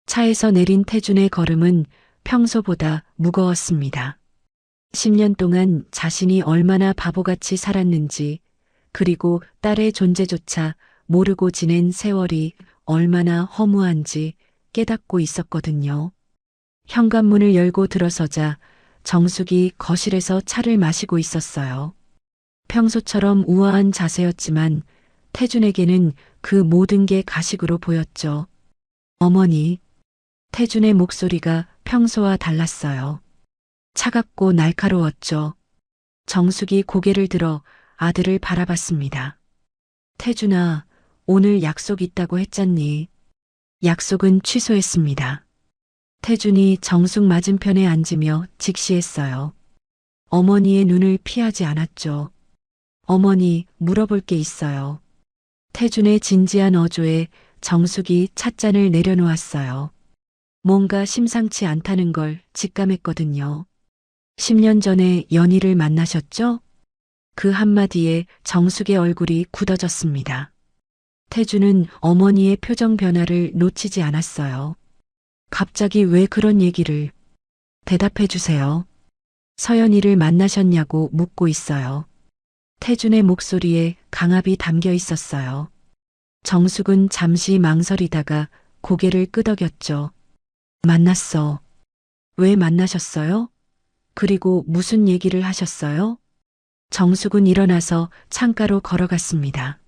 차에서 내린 태준의 걸음은 평소보다 무거웠습니다. 10년 동안 자신이 얼마나 바보같이 살았는지, 그리고 딸의 존재조차 모르고 지낸 세월이 얼마나 허무한지 깨닫고 있었거든요. 현관문을 열고 들어서자 정숙이 거실에서 차를 마시고 있었어요. 평소처럼 우아한 자세였지만 태준에게는 그 모든 게 가식으로 보였죠. 어머니, 태준의 목소리가 평소와 달랐어요. 차갑고 날카로웠죠. 정숙이 고개를 들어 아들을 바라봤습니다. 태준아, 오늘 약속 있다고 했잖니. 약속은 취소했습니다. 태준이 정숙 맞은편에 앉으며 직시했어요. 어머니의 눈을 피하지 않았죠. 어머니, 물어볼 게 있어요. 태준의 진지한 어조에 정숙이 찻잔을 내려놓았어요. 뭔가 심상치 않다는 걸 직감했거든요. 10년 전에 연희를 만나셨죠? 그 한마디에 정숙의 얼굴이 굳어졌습니다. 태준은 어머니의 표정 변화를 놓치지 않았어요. 갑자기 왜 그런 얘기를? 대답해 주세요. 서연이를 만나셨냐고 묻고 있어요. 태준의 목소리에 강압이 담겨 있었어요. 정숙은 잠시 망설이다가 고개를 끄덕였죠. 만났어. 왜 만나셨어요? 그리고 무슨 얘기를 하셨어요? 정숙은 일어나서 창가로 걸어갔습니다.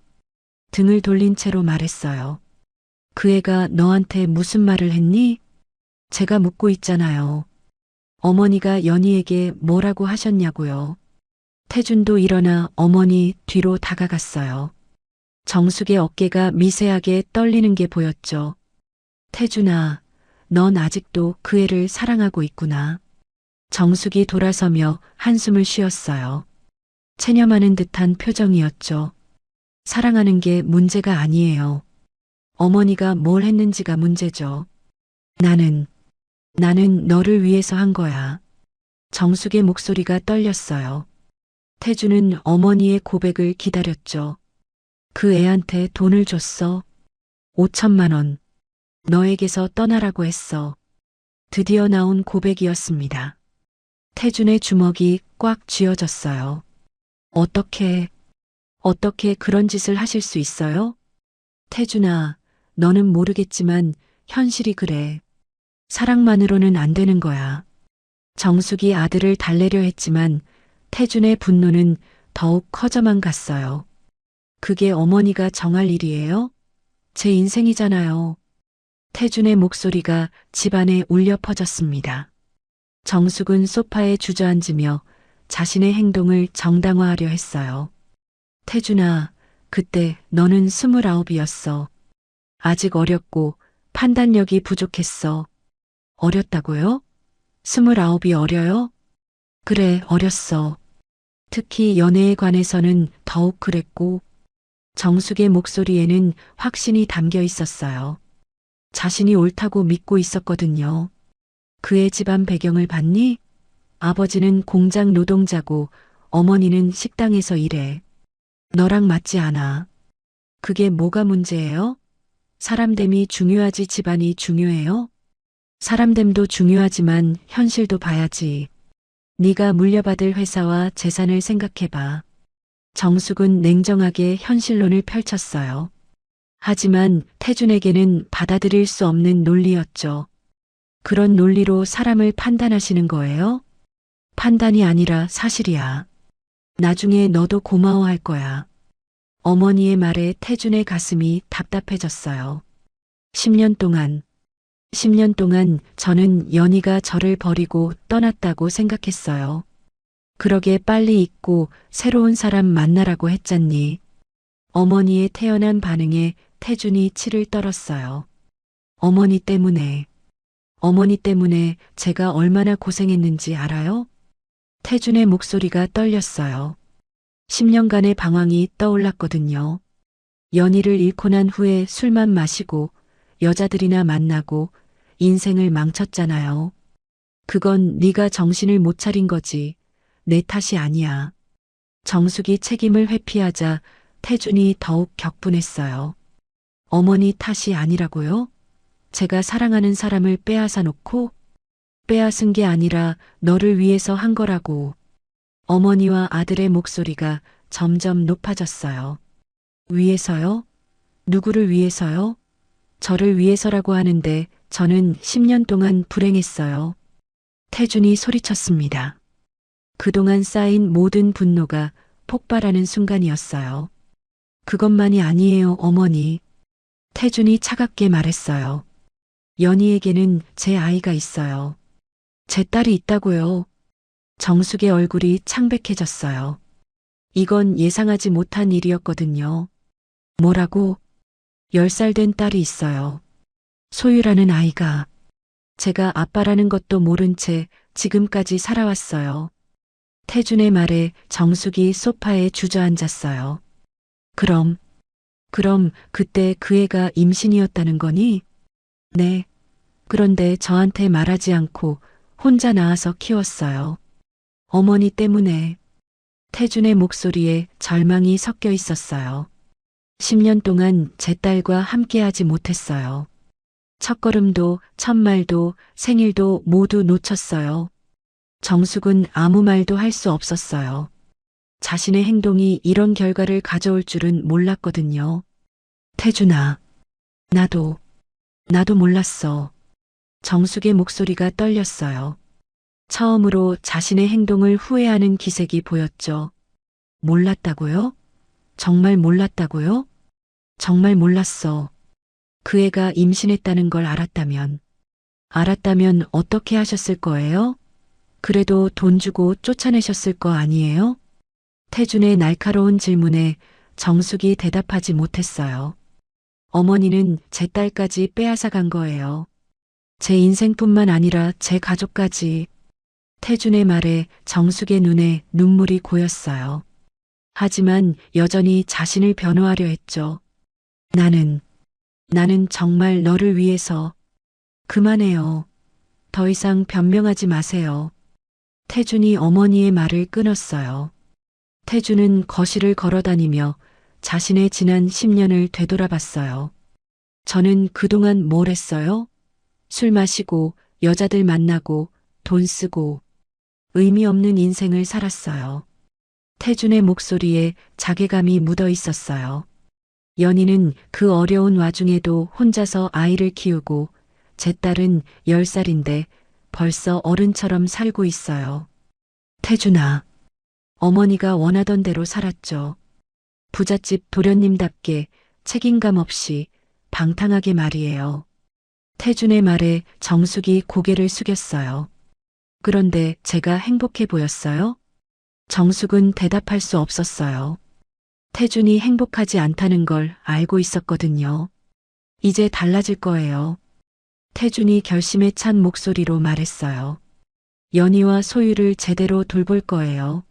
등을 돌린 채로 말했어요. 그 애가 너한테 무슨 말을 했니? 제가 묻고 있잖아요. 어머니가 연희에게 뭐라고 하셨냐고요. 태준도 일어나 어머니 뒤로 다가갔어요. 정숙의 어깨가 미세하게 떨리는 게 보였죠. 태준아, 넌 아직도 그 애를 사랑하고 있구나. 정숙이 돌아서며 한숨을 쉬었어요. 체념하는 듯한 표정이었죠. 사랑하는 게 문제가 아니에요. 어머니가 뭘 했는지가 문제죠. 나는 너를 위해서 한 거야. 정숙의 목소리가 떨렸어요. 태주는 어머니의 고백을 기다렸죠. 그 애한테 돈을 줬어. 5천만 원. 너에게서 떠나라고 했어. 드디어 나온 고백이었습니다. 태준의 주먹이 꽉 쥐어졌어요. 어떻게 그런 짓을 하실 수 있어요? 태준아, 너는 모르겠지만 현실이 그래. 사랑만으로는 안 되는 거야. 정숙이 아들을 달래려 했지만 태준의 분노는 더욱 커져만 갔어요. 그게 어머니가 정할 일이에요? 제 인생이잖아요. 태준의 목소리가 집안에 울려 퍼졌습니다. 정숙은 소파에 주저앉으며 자신의 행동을 정당화하려 했어요. 태준아, 그때 너는 29이었어. 아직 어렸고 판단력이 부족했어. 어렸다고요? 29이 어려요? 그래, 어렸어. 특히 연애에 관해서는 더욱 그랬고, 정숙의 목소리에는 확신이 담겨 있었어요. 자신이 옳다고 믿고 있었거든요. 그의 집안 배경을 봤니? 아버지는 공장 노동자고 어머니는 식당에서 일해. 너랑 맞지 않아. 그게 뭐가 문제예요? 사람됨이 중요하지 집안이 중요해요? 사람됨도 중요하지만 현실도 봐야지. 네가 물려받을 회사와 재산을 생각해봐. 정숙은 냉정하게 현실론을 펼쳤어요. 하지만 태준에게는 받아들일 수 없는 논리였죠. 그런 논리로 사람을 판단하시는 거예요? 판단이 아니라 사실이야. 나중에 너도 고마워할 거야. 어머니의 말에 태준의 가슴이 답답해졌어요. 10년 동안 저는 연희가 저를 버리고 떠났다고 생각했어요. 그러게 빨리 잊고 새로운 사람 만나라고 했잖니. 어머니의 태연한 반응에 태준이 치를 떨었어요. 어머니 때문에 제가 얼마나 고생했는지 알아요? 태준의 목소리가 떨렸어요. 10년간의 방황이 떠올랐거든요. 연희를 잃고 난 후에 술만 마시고 여자들이나 만나고 인생을 망쳤잖아요. 그건 네가 정신을 못 차린 거지. 내 탓이 아니야. 정숙이 책임을 회피하자 태준이 더욱 격분했어요. 어머니 탓이 아니라고요? 제가 사랑하는 사람을 빼앗아 놓고? 빼앗은 게 아니라 너를 위해서 한 거라고. 어머니와 아들의 목소리가 점점 높아졌어요. 위해서요? 누구를 위해서요? 저를 위해서라고 하는데 저는 10년 동안 불행했어요. 태준이 소리쳤습니다. 그동안 쌓인 모든 분노가 폭발하는 순간이었어요. 그것만이 아니에요, 어머니. 태준이 차갑게 말했어요. 연희에게는 제 아이가 있어요. 제 딸이 있다고요. 정숙의 얼굴이 창백해졌어요. 이건 예상하지 못한 일이었거든요. 뭐라고? 10살 된 딸이 있어요. 소유라는 아이가. 제가 아빠라는 것도 모른 채 지금까지 살아왔어요. 태준의 말에 정숙이 소파에 주저앉았어요. 그럼 그때 그 애가 임신이었다는 거니? 네. 그런데 저한테 말하지 않고 혼자 낳아서 키웠어요. 어머니 때문에. 태준의 목소리에 절망이 섞여 있었어요. 10년 동안 제 딸과 함께하지 못했어요. 첫걸음도, 첫말도, 생일도 모두 놓쳤어요. 정숙은 아무 말도 할 수 없었어요. 자신의 행동이 이런 결과를 가져올 줄은 몰랐거든요. 태준아, 나도 몰랐어. 정숙의 목소리가 떨렸어요. 처음으로 자신의 행동을 후회하는 기색이 보였죠. 몰랐다고요? 정말 몰랐다고요? 정말 몰랐어. 그 애가 임신했다는 걸 알았다면 어떻게 하셨을 거예요? 그래도 돈 주고 쫓아내셨을 거 아니에요? 태준의 날카로운 질문에 정숙이 대답하지 못했어요. 어머니는 제 딸까지 빼앗아 간 거예요. 제 인생뿐만 아니라 제 가족까지. 태준의 말에 정숙의 눈에 눈물이 고였어요. 하지만 여전히 자신을 변호하려 했죠. 나는 정말 너를 위해서. 그만해요. 더 이상 변명하지 마세요. 태준이 어머니의 말을 끊었어요. 태준은 거실을 걸어다니며 자신의 지난 10년을 되돌아봤어요. 저는 그동안 뭘 했어요? 술 마시고, 여자들 만나고, 돈 쓰고, 의미 없는 인생을 살았어요. 태준의 목소리에 자괴감이 묻어 있었어요. 연희는 그 어려운 와중에도 혼자서 아이를 키우고 제 딸은 10살인데 벌써 어른처럼 살고 있어요. 태준아, 어머니가 원하던 대로 살았죠. 부잣집 도련님답게 책임감 없이 방탕하게 말이에요. 태준의 말에 정숙이 고개를 숙였어요. 그런데 제가 행복해 보였어요? 정숙은 대답할 수 없었어요. 태준이 행복하지 않다는 걸 알고 있었거든요. 이제 달라질 거예요. 태준이 결심에 찬 목소리로 말했어요. 연희와 소유를 제대로 돌볼 거예요.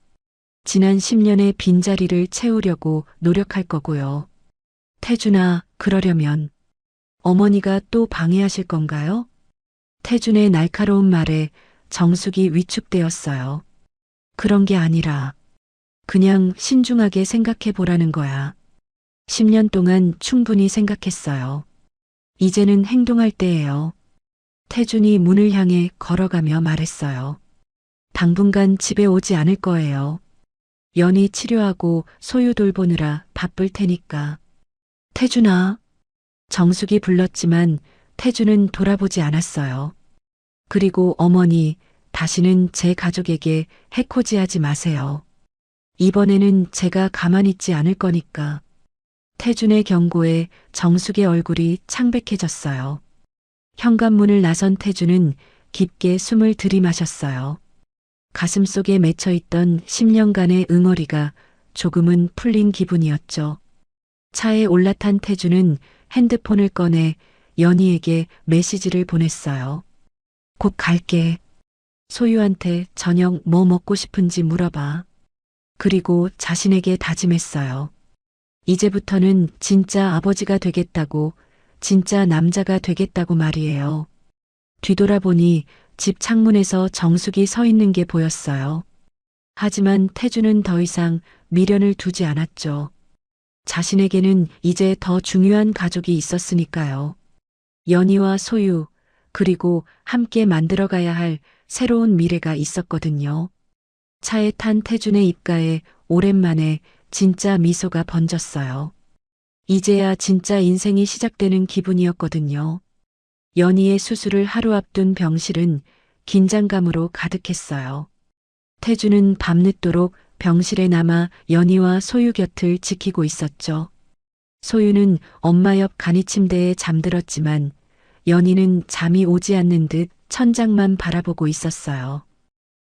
지난 10년의 빈자리를 채우려고 노력할 거고요. 태준아, 그러려면 어머니가 또 방해하실 건가요? 태준의 날카로운 말에 정숙이 위축되었어요. 그런 게 아니라 그냥 신중하게 생각해 보라는 거야. 10년 동안 충분히 생각했어요. 이제는 행동할 때예요. 태준이 문을 향해 걸어가며 말했어요. 당분간 집에 오지 않을 거예요. 연희 치료하고 소유 돌보느라 바쁠 테니까. 태준아. 정숙이 불렀지만 태준은 돌아보지 않았어요. 그리고 어머니, 다시는 제 가족에게 해코지하지 마세요. 이번에는 제가 가만히 있지 않을 거니까. 태준의 경고에 정숙의 얼굴이 창백해졌어요. 현관문을 나선 태준은 깊게 숨을 들이마셨어요. 가슴속에 맺혀있던 10년간의 응어리가 조금은 풀린 기분이었죠. 차에 올라탄 태준은 핸드폰을 꺼내 연희에게 메시지를 보냈어요. 곧 갈게. 소유한테 저녁 뭐 먹고 싶은지 물어봐. 그리고 자신에게 다짐했어요. 이제부터는 진짜 아버지가 되겠다고, 진짜 남자가 되겠다고 말이에요. 뒤돌아보니 집 창문에서 정숙이 서 있는 게 보였어요. 하지만 태준은 더 이상 미련을 두지 않았죠. 자신에게는 이제 더 중요한 가족이 있었으니까요. 연희와 소유, 그리고 함께 만들어가야 할 새로운 미래가 있었거든요. 차에 탄 태준의 입가에 오랜만에 진짜 미소가 번졌어요. 이제야 진짜 인생이 시작되는 기분이었거든요. 연희의 수술을 하루 앞둔 병실은 긴장감으로 가득했어요. 태준은 밤늦도록 병실에 남아 연희와 소유 곁을 지키고 있었죠. 소유는 엄마 옆 간이침대에 잠들었지만 연희는 잠이 오지 않는 듯 천장만 바라보고 있었어요.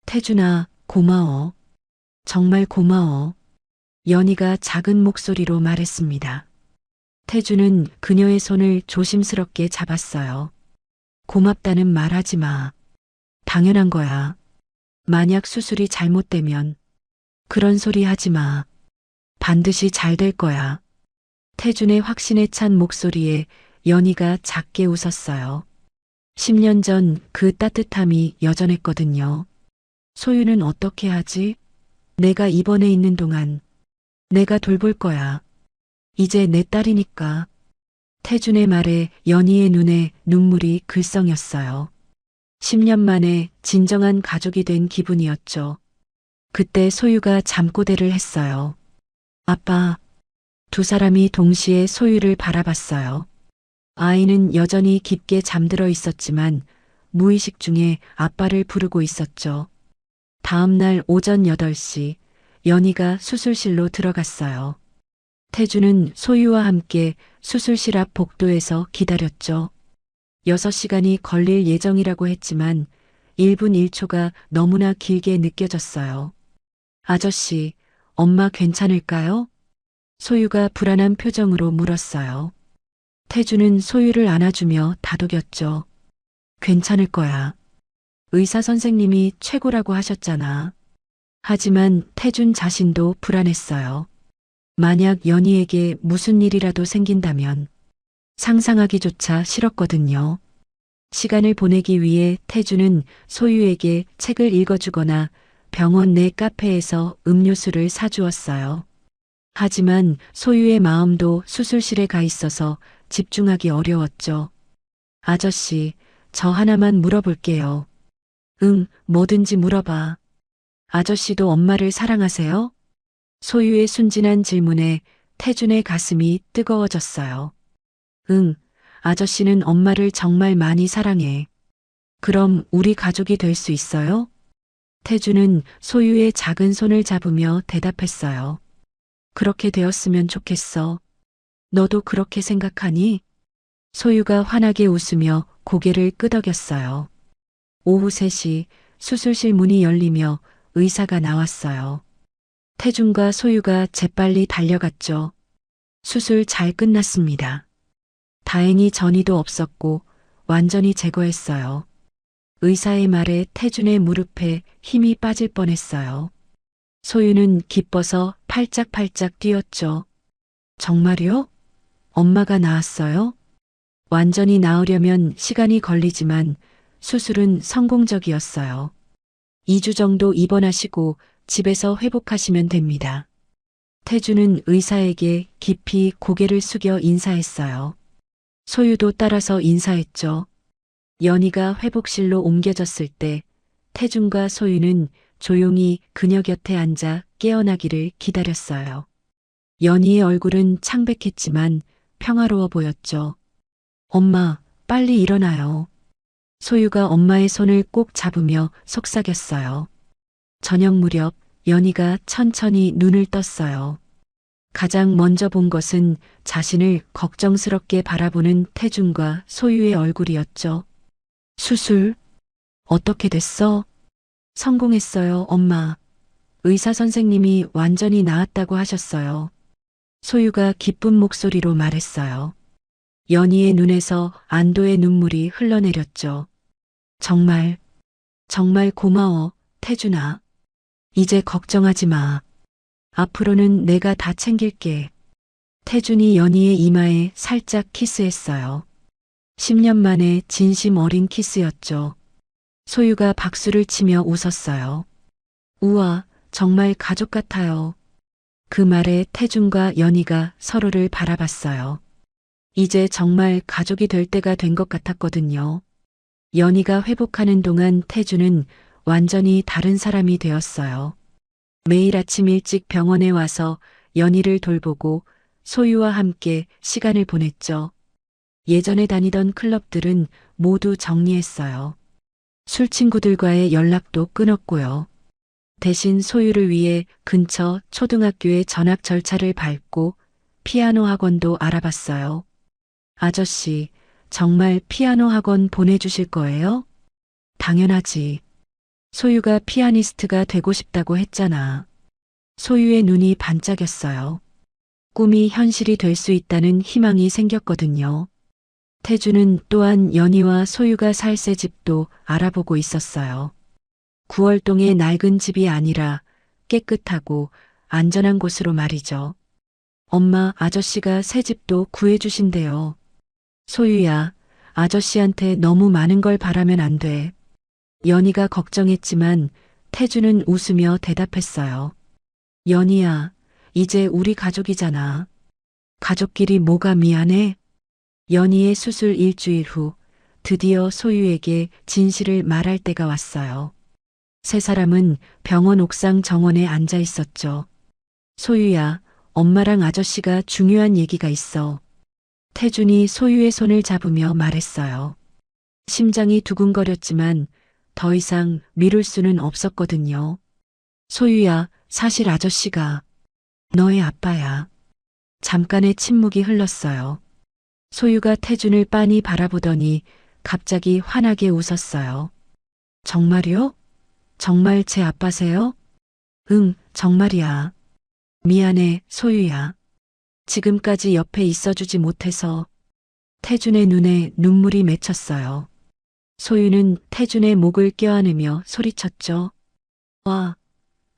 태준아, 고마워. 정말 고마워. 연희가 작은 목소리로 말했습니다. 태준은 그녀의 손을 조심스럽게 잡았어요. 고맙다는 말 하지 마. 당연한 거야. 만약 수술이 잘못되면 그런 소리 하지 마. 반드시 잘 될 거야. 태준의 확신에 찬 목소리에 연희가 작게 웃었어요. 10년 전 그 따뜻함이 여전했거든요. 소유는 어떻게 하지? 내가 입원해 있는 동안 내가 돌볼 거야. 이제 내 딸이니까. 태준의 말에 연희의 눈에 눈물이 글썽였어요. 10년 만에 진정한 가족이 된 기분이었죠. 그때 소유가 잠꼬대를 했어요. 아빠. 두 사람이 동시에 소유를 바라봤어요. 아이는 여전히 깊게 잠들어 있었지만 무의식 중에 아빠를 부르고 있었죠. 다음 날 오전 8시 연희가 수술실로 들어갔어요. 태준은 소유와 함께 수술실 앞 복도에서 기다렸죠. 6시간이 걸릴 예정이라고 했지만 1분 1초가 너무나 길게 느껴졌어요. 아저씨, 엄마 괜찮을까요? 소유가 불안한 표정으로 물었어요. 태준은 소유를 안아주며 다독였죠. 괜찮을 거야. 의사 선생님이 최고라고 하셨잖아. 하지만 태준 자신도 불안했어요. 만약 연희에게 무슨 일이라도 생긴다면 상상하기조차 싫었거든요. 시간을 보내기 위해 태준은 소유에게 책을 읽어주거나 병원 내 카페에서 음료수를 사주었어요. 하지만 소유의 마음도 수술실에 가 있어서 집중하기 어려웠죠. 아저씨, 저 하나만 물어볼게요. 응, 뭐든지 물어봐. 아저씨도 엄마를 사랑하세요? 소유의 순진한 질문에 태준의 가슴이 뜨거워졌어요. 응, 아저씨는 엄마를 정말 많이 사랑해. 그럼 우리 가족이 될 수 있어요? 태준은 소유의 작은 손을 잡으며 대답했어요. 그렇게 되었으면 좋겠어. 너도 그렇게 생각하니? 소유가 환하게 웃으며 고개를 끄덕였어요. 오후 3시 수술실 문이 열리며 의사가 나왔어요. 태준과 소유가 재빨리 달려갔죠. 수술 잘 끝났습니다. 다행히 전이도 없었고 완전히 제거했어요. 의사의 말에 태준의 무릎에 힘이 빠질 뻔했어요. 소유는 기뻐서 팔짝팔짝 뛰었죠. 정말요? 엄마가 나았어요? 완전히 나으려면 시간이 걸리지만 수술은 성공적이었어요. 2주 정도 입원하시고 집에서 회복하시면 됩니다. 태준은 의사에게 깊이 고개를 숙여 인사했어요. 소유도 따라서 인사했죠. 연희가 회복실로 옮겨졌을 때 태준과 소유는 조용히 그녀 곁에 앉아 깨어나기를 기다렸어요. 연희의 얼굴은 창백했지만 평화로워 보였죠. 엄마, 빨리 일어나요. 소유가 엄마의 손을 꼭 잡으며 속삭였어요. 저녁 무렵 연희가 천천히 눈을 떴어요. 가장 먼저 본 것은 자신을 걱정스럽게 바라보는 태준과 소유의 얼굴이었죠. 수술, 어떻게 됐어? 성공했어요, 엄마. 의사 선생님이 완전히 나았다고 하셨어요. 소유가 기쁜 목소리로 말했어요. 연희의 눈에서 안도의 눈물이 흘러내렸죠. 정말, 정말 고마워, 태준아. 이제 걱정하지 마. 앞으로는 내가 다 챙길게. 태준이 연희의 이마에 살짝 키스했어요. 10년 만에 진심 어린 키스였죠. 소유가 박수를 치며 웃었어요. 우와, 정말 가족 같아요. 그 말에 태준과 연희가 서로를 바라봤어요. 이제 정말 가족이 될 때가 된 것 같았거든요. 연희가 회복하는 동안 태주는 완전히 다른 사람이 되었어요. 매일 아침 일찍 병원에 와서 연희를 돌보고 소유와 함께 시간을 보냈죠. 예전에 다니던 클럽들은 모두 정리했어요. 술 친구들과의 연락도 끊었고요. 대신 소유를 위해 근처 초등학교의 전학 절차를 밟고 피아노 학원도 알아봤어요. 아저씨, 정말 피아노 학원 보내주실 거예요? 당연하지. 소유가 피아니스트가 되고 싶다고 했잖아. 소유의 눈이 반짝였어요. 꿈이 현실이 될 수 있다는 희망이 생겼거든요. 태주는 또한 연희와 소유가 살 새 집도 알아보고 있었어요. 9월동의 낡은 집이 아니라 깨끗하고 안전한 곳으로 말이죠. 엄마, 아저씨가 새 집도 구해주신대요. 소유야, 아저씨한테 너무 많은 걸 바라면 안 돼. 연희가 걱정했지만 태주는 웃으며 대답했어요. 연희야, 이제 우리 가족이잖아. 가족끼리 뭐가 미안해? 연희의 수술 일주일 후 드디어 소유에게 진실을 말할 때가 왔어요. 세 사람은 병원 옥상 정원에 앉아 있었죠. 소유야, 엄마랑 아저씨가 중요한 얘기가 있어. 태준이 소유의 손을 잡으며 말했어요. 심장이 두근거렸지만 더 이상 미룰 수는 없었거든요. 소유야, 사실 아저씨가 너의 아빠야. 잠깐의 침묵이 흘렀어요. 소유가 태준을 빤히 바라보더니 갑자기 환하게 웃었어요. 정말요? 정말 제 아빠세요? 응, 정말이야. 미안해, 소유야. 지금까지 옆에 있어주지 못해서. 태준의 눈에 눈물이 맺혔어요. 소유는 태준의 목을 껴안으며 소리쳤죠. 와,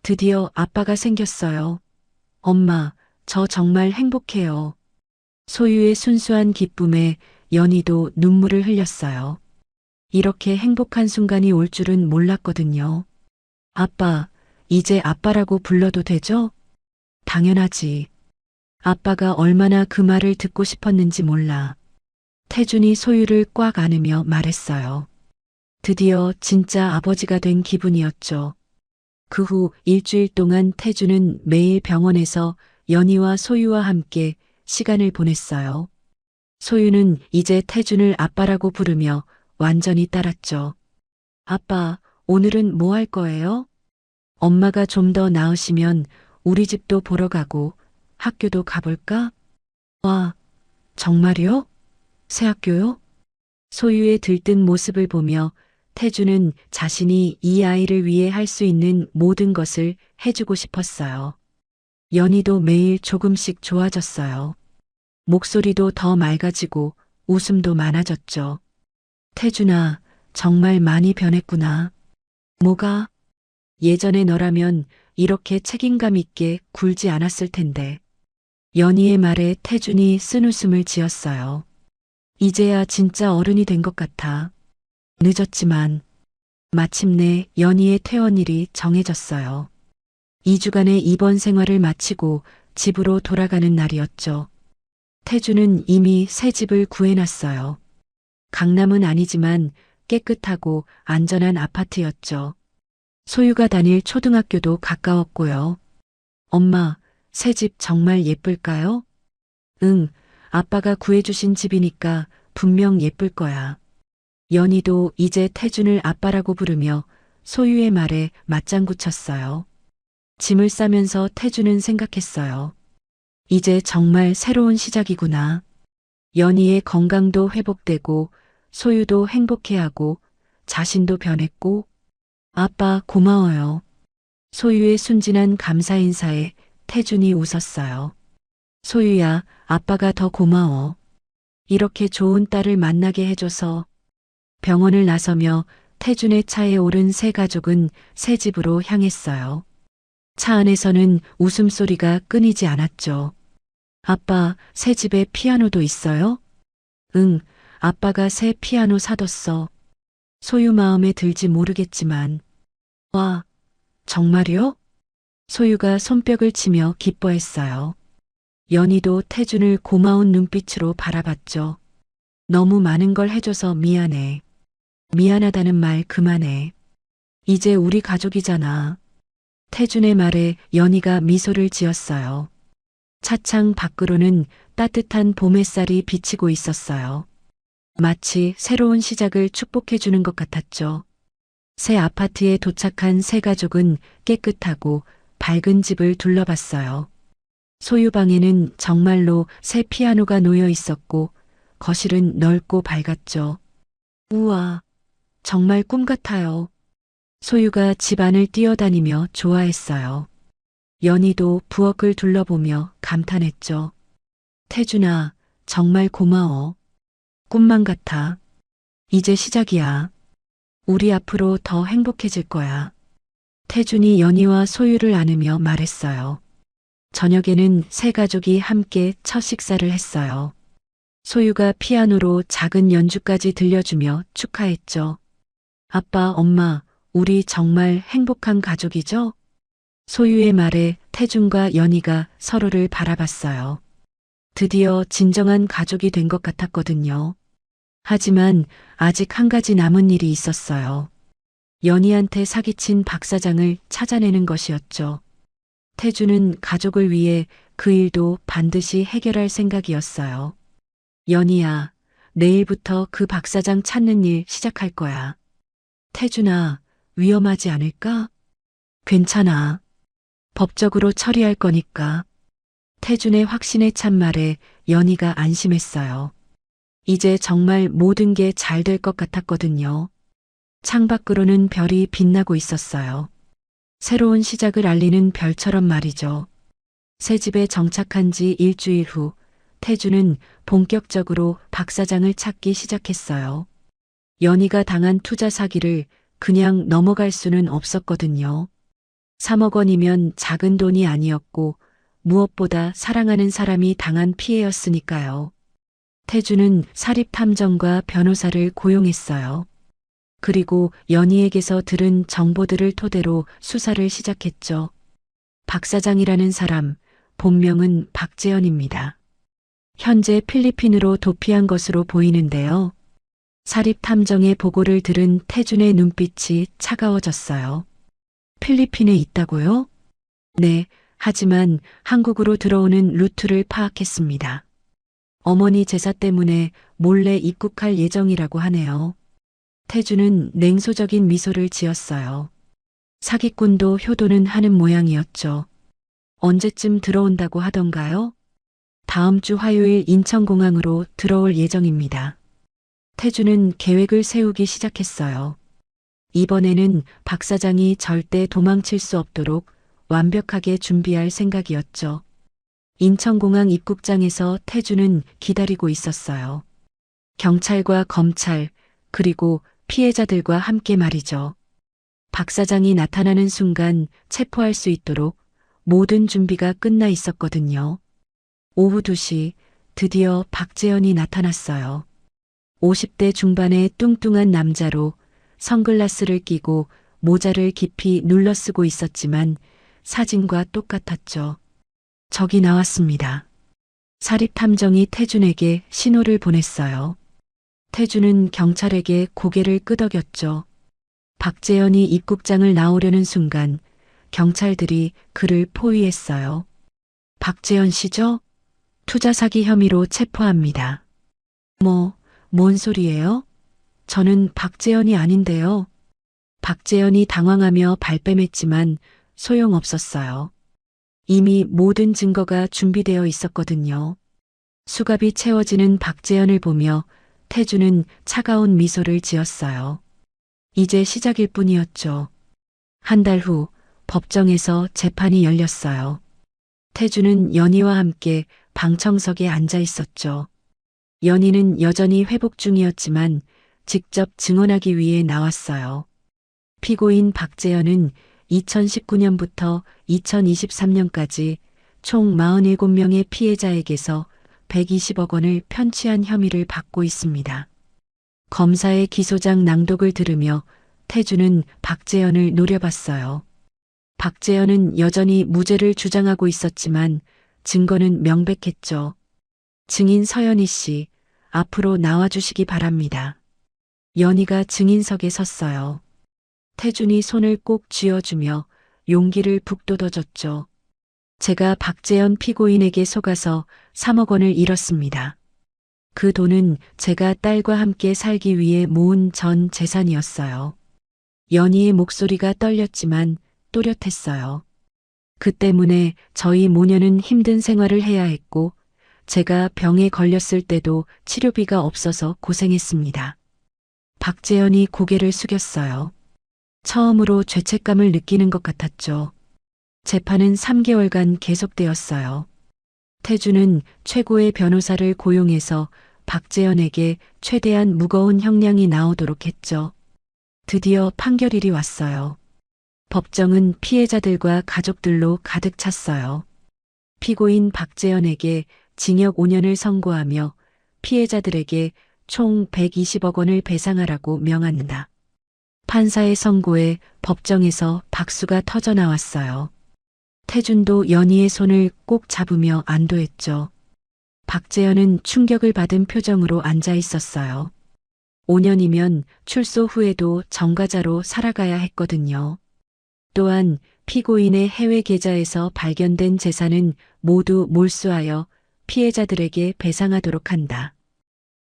드디어 아빠가 생겼어요. 엄마, 저 정말 행복해요. 소유의 순수한 기쁨에 연희도 눈물을 흘렸어요. 이렇게 행복한 순간이 올 줄은 몰랐거든요. 아빠, 이제 아빠라고 불러도 되죠? 당연하지. 아빠가 얼마나 그 말을 듣고 싶었는지 몰라. 태준이 소유를 꽉 안으며 말했어요. 드디어 진짜 아버지가 된 기분이었죠. 그 후 일주일 동안 태준은 매일 병원에서 연희와 소유와 함께 시간을 보냈어요. 소유는 이제 태준을 아빠라고 부르며 완전히 따랐죠. 아빠, 오늘은 뭐 할 거예요? 엄마가 좀 더 나으시면 우리 집도 보러 가고 학교도 가볼까? 와, 정말요? 새 학교요? 소유의 들뜬 모습을 보며 태준은 자신이 이 아이를 위해 할 수 있는 모든 것을 해주고 싶었어요. 연희도 매일 조금씩 좋아졌어요. 목소리도 더 맑아지고 웃음도 많아졌죠. 태준아, 정말 많이 변했구나. 뭐가? 예전에 너라면 이렇게 책임감 있게 굴지 않았을 텐데. 연희의 말에 태준이 쓴웃음을 지었어요. 이제야 진짜 어른이 된 것 같아. 늦었지만 마침내 연희의 퇴원일이 정해졌어요. 2주간의 입원 생활을 마치고 집으로 돌아가는 날이었죠. 태주는 이미 새 집을 구해놨어요. 강남은 아니지만 깨끗하고 안전한 아파트였죠. 소유가 다닐 초등학교도 가까웠고요. 엄마, 새 집 정말 예쁠까요? 응, 아빠가 구해주신 집이니까 분명 예쁠 거야. 연희도 이제 태준을 아빠라고 부르며 소유의 말에 맞장구 쳤어요. 짐을 싸면서 태준은 생각했어요. 이제 정말 새로운 시작이구나. 연희의 건강도 회복되고 소유도 행복해하고 자신도 변했고. 아빠 고마워요. 소유의 순진한 감사 인사에 태준이 웃었어요. 소유야, 아빠가 더 고마워. 이렇게 좋은 딸을 만나게 해줘서. 병원을 나서며 태준의 차에 오른 세 가족은 새 집으로 향했어요. 차 안에서는 웃음소리가 끊이지 않았죠. 아빠, 새 집에 피아노도 있어요? 응, 아빠가 새 피아노 사뒀어. 소유 마음에 들지 모르겠지만. 와, 정말요? 소유가 손뼉을 치며 기뻐했어요. 연희도 태준을 고마운 눈빛으로 바라봤죠. 너무 많은 걸 해줘서 미안해. 미안하다는 말 그만해. 이제 우리 가족이잖아. 태준의 말에 연희가 미소를 지었어요. 차창 밖으로는 따뜻한 봄 햇살이 비치고 있었어요. 마치 새로운 시작을 축복해주는 것 같았죠. 새 아파트에 도착한 세 가족은 깨끗하고 밝은 집을 둘러봤어요. 소유방에는 정말로 새 피아노가 놓여 있었고 거실은 넓고 밝았죠. 우와, 정말 꿈 같아요. 소유가 집 안을 뛰어다니며 좋아했어요. 연희도 부엌을 둘러보며 감탄했죠. 태준아, 정말 고마워. 꿈만 같아. 이제 시작이야. 우리 앞으로 더 행복해질 거야. 태준이 연희와 소유를 안으며 말했어요. 저녁에는 세 가족이 함께 첫 식사를 했어요. 소유가 피아노로 작은 연주까지 들려주며 축하했죠. 아빠, 엄마, 우리 정말 행복한 가족이죠? 소유의 말에 태준과 연희가 서로를 바라봤어요. 드디어 진정한 가족이 된 것 같았거든요. 하지만 아직 한 가지 남은 일이 있었어요. 연희한테 사기친 박 사장을 찾아내는 것이었죠. 태준은 가족을 위해 그 일도 반드시 해결할 생각이었어요. 연희야, 내일부터 그 박 사장 찾는 일 시작할 거야. 태준아, 위험하지 않을까? 괜찮아. 법적으로 처리할 거니까. 태준의 확신에 찬 말에 연희가 안심했어요. 이제 정말 모든 게 잘 될 것 같았거든요. 창밖으로는 별이 빛나고 있었어요. 새로운 시작을 알리는 별처럼 말이죠. 새 집에 정착한 지 일주일 후 태준은 본격적으로 박 사장을 찾기 시작했어요. 연희가 당한 투자 사기를 그냥 넘어갈 수는 없었거든요. 3억 원이면 작은 돈이 아니었고 무엇보다 사랑하는 사람이 당한 피해였으니까요. 태준은 사립탐정과 변호사를 고용했어요. 그리고 연희에게서 들은 정보들을 토대로 수사를 시작했죠. 박 사장이라는 사람, 본명은 박재현입니다. 현재 필리핀으로 도피한 것으로 보이는데요. 사립탐정의 보고를 들은 태준의 눈빛이 차가워졌어요. 필리핀에 있다고요? 네, 하지만 한국으로 들어오는 루트를 파악했습니다. 어머니 제사 때문에 몰래 입국할 예정이라고 하네요. 태준은 냉소적인 미소를 지었어요. 사기꾼도 효도는 하는 모양이었죠. 언제쯤 들어온다고 하던가요? 다음 주 화요일 인천공항으로 들어올 예정입니다. 태준은 계획을 세우기 시작했어요. 이번에는 박 사장이 절대 도망칠 수 없도록 완벽하게 준비할 생각이었죠. 인천공항 입국장에서 태준은 기다리고 있었어요. 경찰과 검찰, 그리고 피해자들과 함께 말이죠. 박 사장이 나타나는 순간 체포할 수 있도록 모든 준비가 끝나 있었거든요. 오후 2시 드디어 박재현이 나타났어요. 50대 중반의 뚱뚱한 남자로 선글라스를 끼고 모자를 깊이 눌러 쓰고 있었지만 사진과 똑같았죠. 적이 나왔습니다. 사립탐정이 태준에게 신호를 보냈어요. 태준은 경찰에게 고개를 끄덕였죠. 박재현이 입국장을 나오려는 순간 경찰들이 그를 포위했어요. 박재현 씨죠? 투자 사기 혐의로 체포합니다. 뭔 소리예요? 저는 박재현이 아닌데요. 박재현이 당황하며 발뺌했지만 소용없었어요. 이미 모든 증거가 준비되어 있었거든요. 수갑이 채워지는 박재현을 보며 태준은 차가운 미소를 지었어요. 이제 시작일 뿐이었죠. 한 달 후 법정에서 재판이 열렸어요. 태준은 연희와 함께 방청석에 앉아 있었죠. 연희는 여전히 회복 중이었지만 직접 증언하기 위해 나왔어요. 피고인 박재현은 2019년부터 2023년까지 총 47명의 피해자에게서 120억 원을 편취한 혐의를 받고 있습니다. 검사의 기소장 낭독을 들으며 태준은 박재현을 노려봤어요. 박재현은 여전히 무죄를 주장하고 있었지만 증거는 명백했죠. 증인 서연희 씨, 앞으로 나와주시기 바랍니다. 연희가 증인석에 섰어요. 태준이 손을 꼭 쥐어주며 용기를 북돋워줬죠. 제가 박재현 피고인에게 속아서 3억 원을 잃었습니다. 그 돈은 제가 딸과 함께 살기 위해 모은 전 재산이었어요. 연희의 목소리가 떨렸지만 또렷했어요. 그 때문에 저희 모녀는 힘든 생활을 해야 했고, 제가 병에 걸렸을 때도 치료비가 없어서 고생했습니다. 박재현이 고개를 숙였어요. 처음으로 죄책감을 느끼는 것 같았죠. 재판은 3개월간 계속되었어요. 태주는 최고의 변호사를 고용해서 박재현에게 최대한 무거운 형량이 나오도록 했죠. 드디어 판결일이 왔어요. 법정은 피해자들과 가족들로 가득 찼어요. 피고인 박재현에게 징역 5년을 선고하며 피해자들에게 총 120억 원을 배상하라고 명한다. 판사의 선고에 법정에서 박수가 터져 나왔어요. 태준도 연희의 손을 꼭 잡으며 안도했죠. 박재현은 충격을 받은 표정으로 앉아 있었어요. 5년이면 출소 후에도 정가자로 살아가야 했거든요. 또한 피고인의 해외 계좌에서 발견된 재산은 모두 몰수하여 피해자들에게 배상하도록 한다.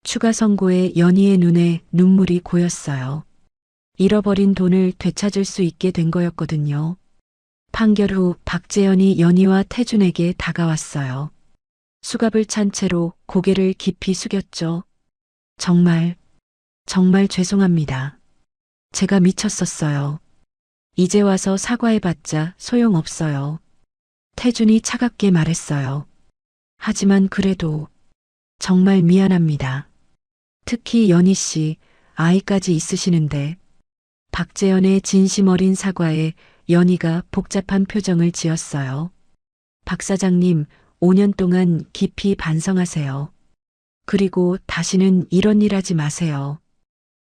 추가 선고에 연희의 눈에 눈물이 고였어요. 잃어버린 돈을 되찾을 수 있게 된 거였거든요. 판결 후 박재현이 연희와 태준에게 다가왔어요. 수갑을 찬 채로 고개를 깊이 숙였죠. 정말 죄송합니다. 제가 미쳤었어요. 이제 와서 사과해봤자 소용없어요. 태준이 차갑게 말했어요. 하지만 그래도 정말 미안합니다. 특히 연희 씨, 아이까지 있으시는데. 박재현의 진심 어린 사과에 연희가 복잡한 표정을 지었어요. 박 사장님, 5년 동안 깊이 반성하세요. 그리고 다시는 이런 일 하지 마세요.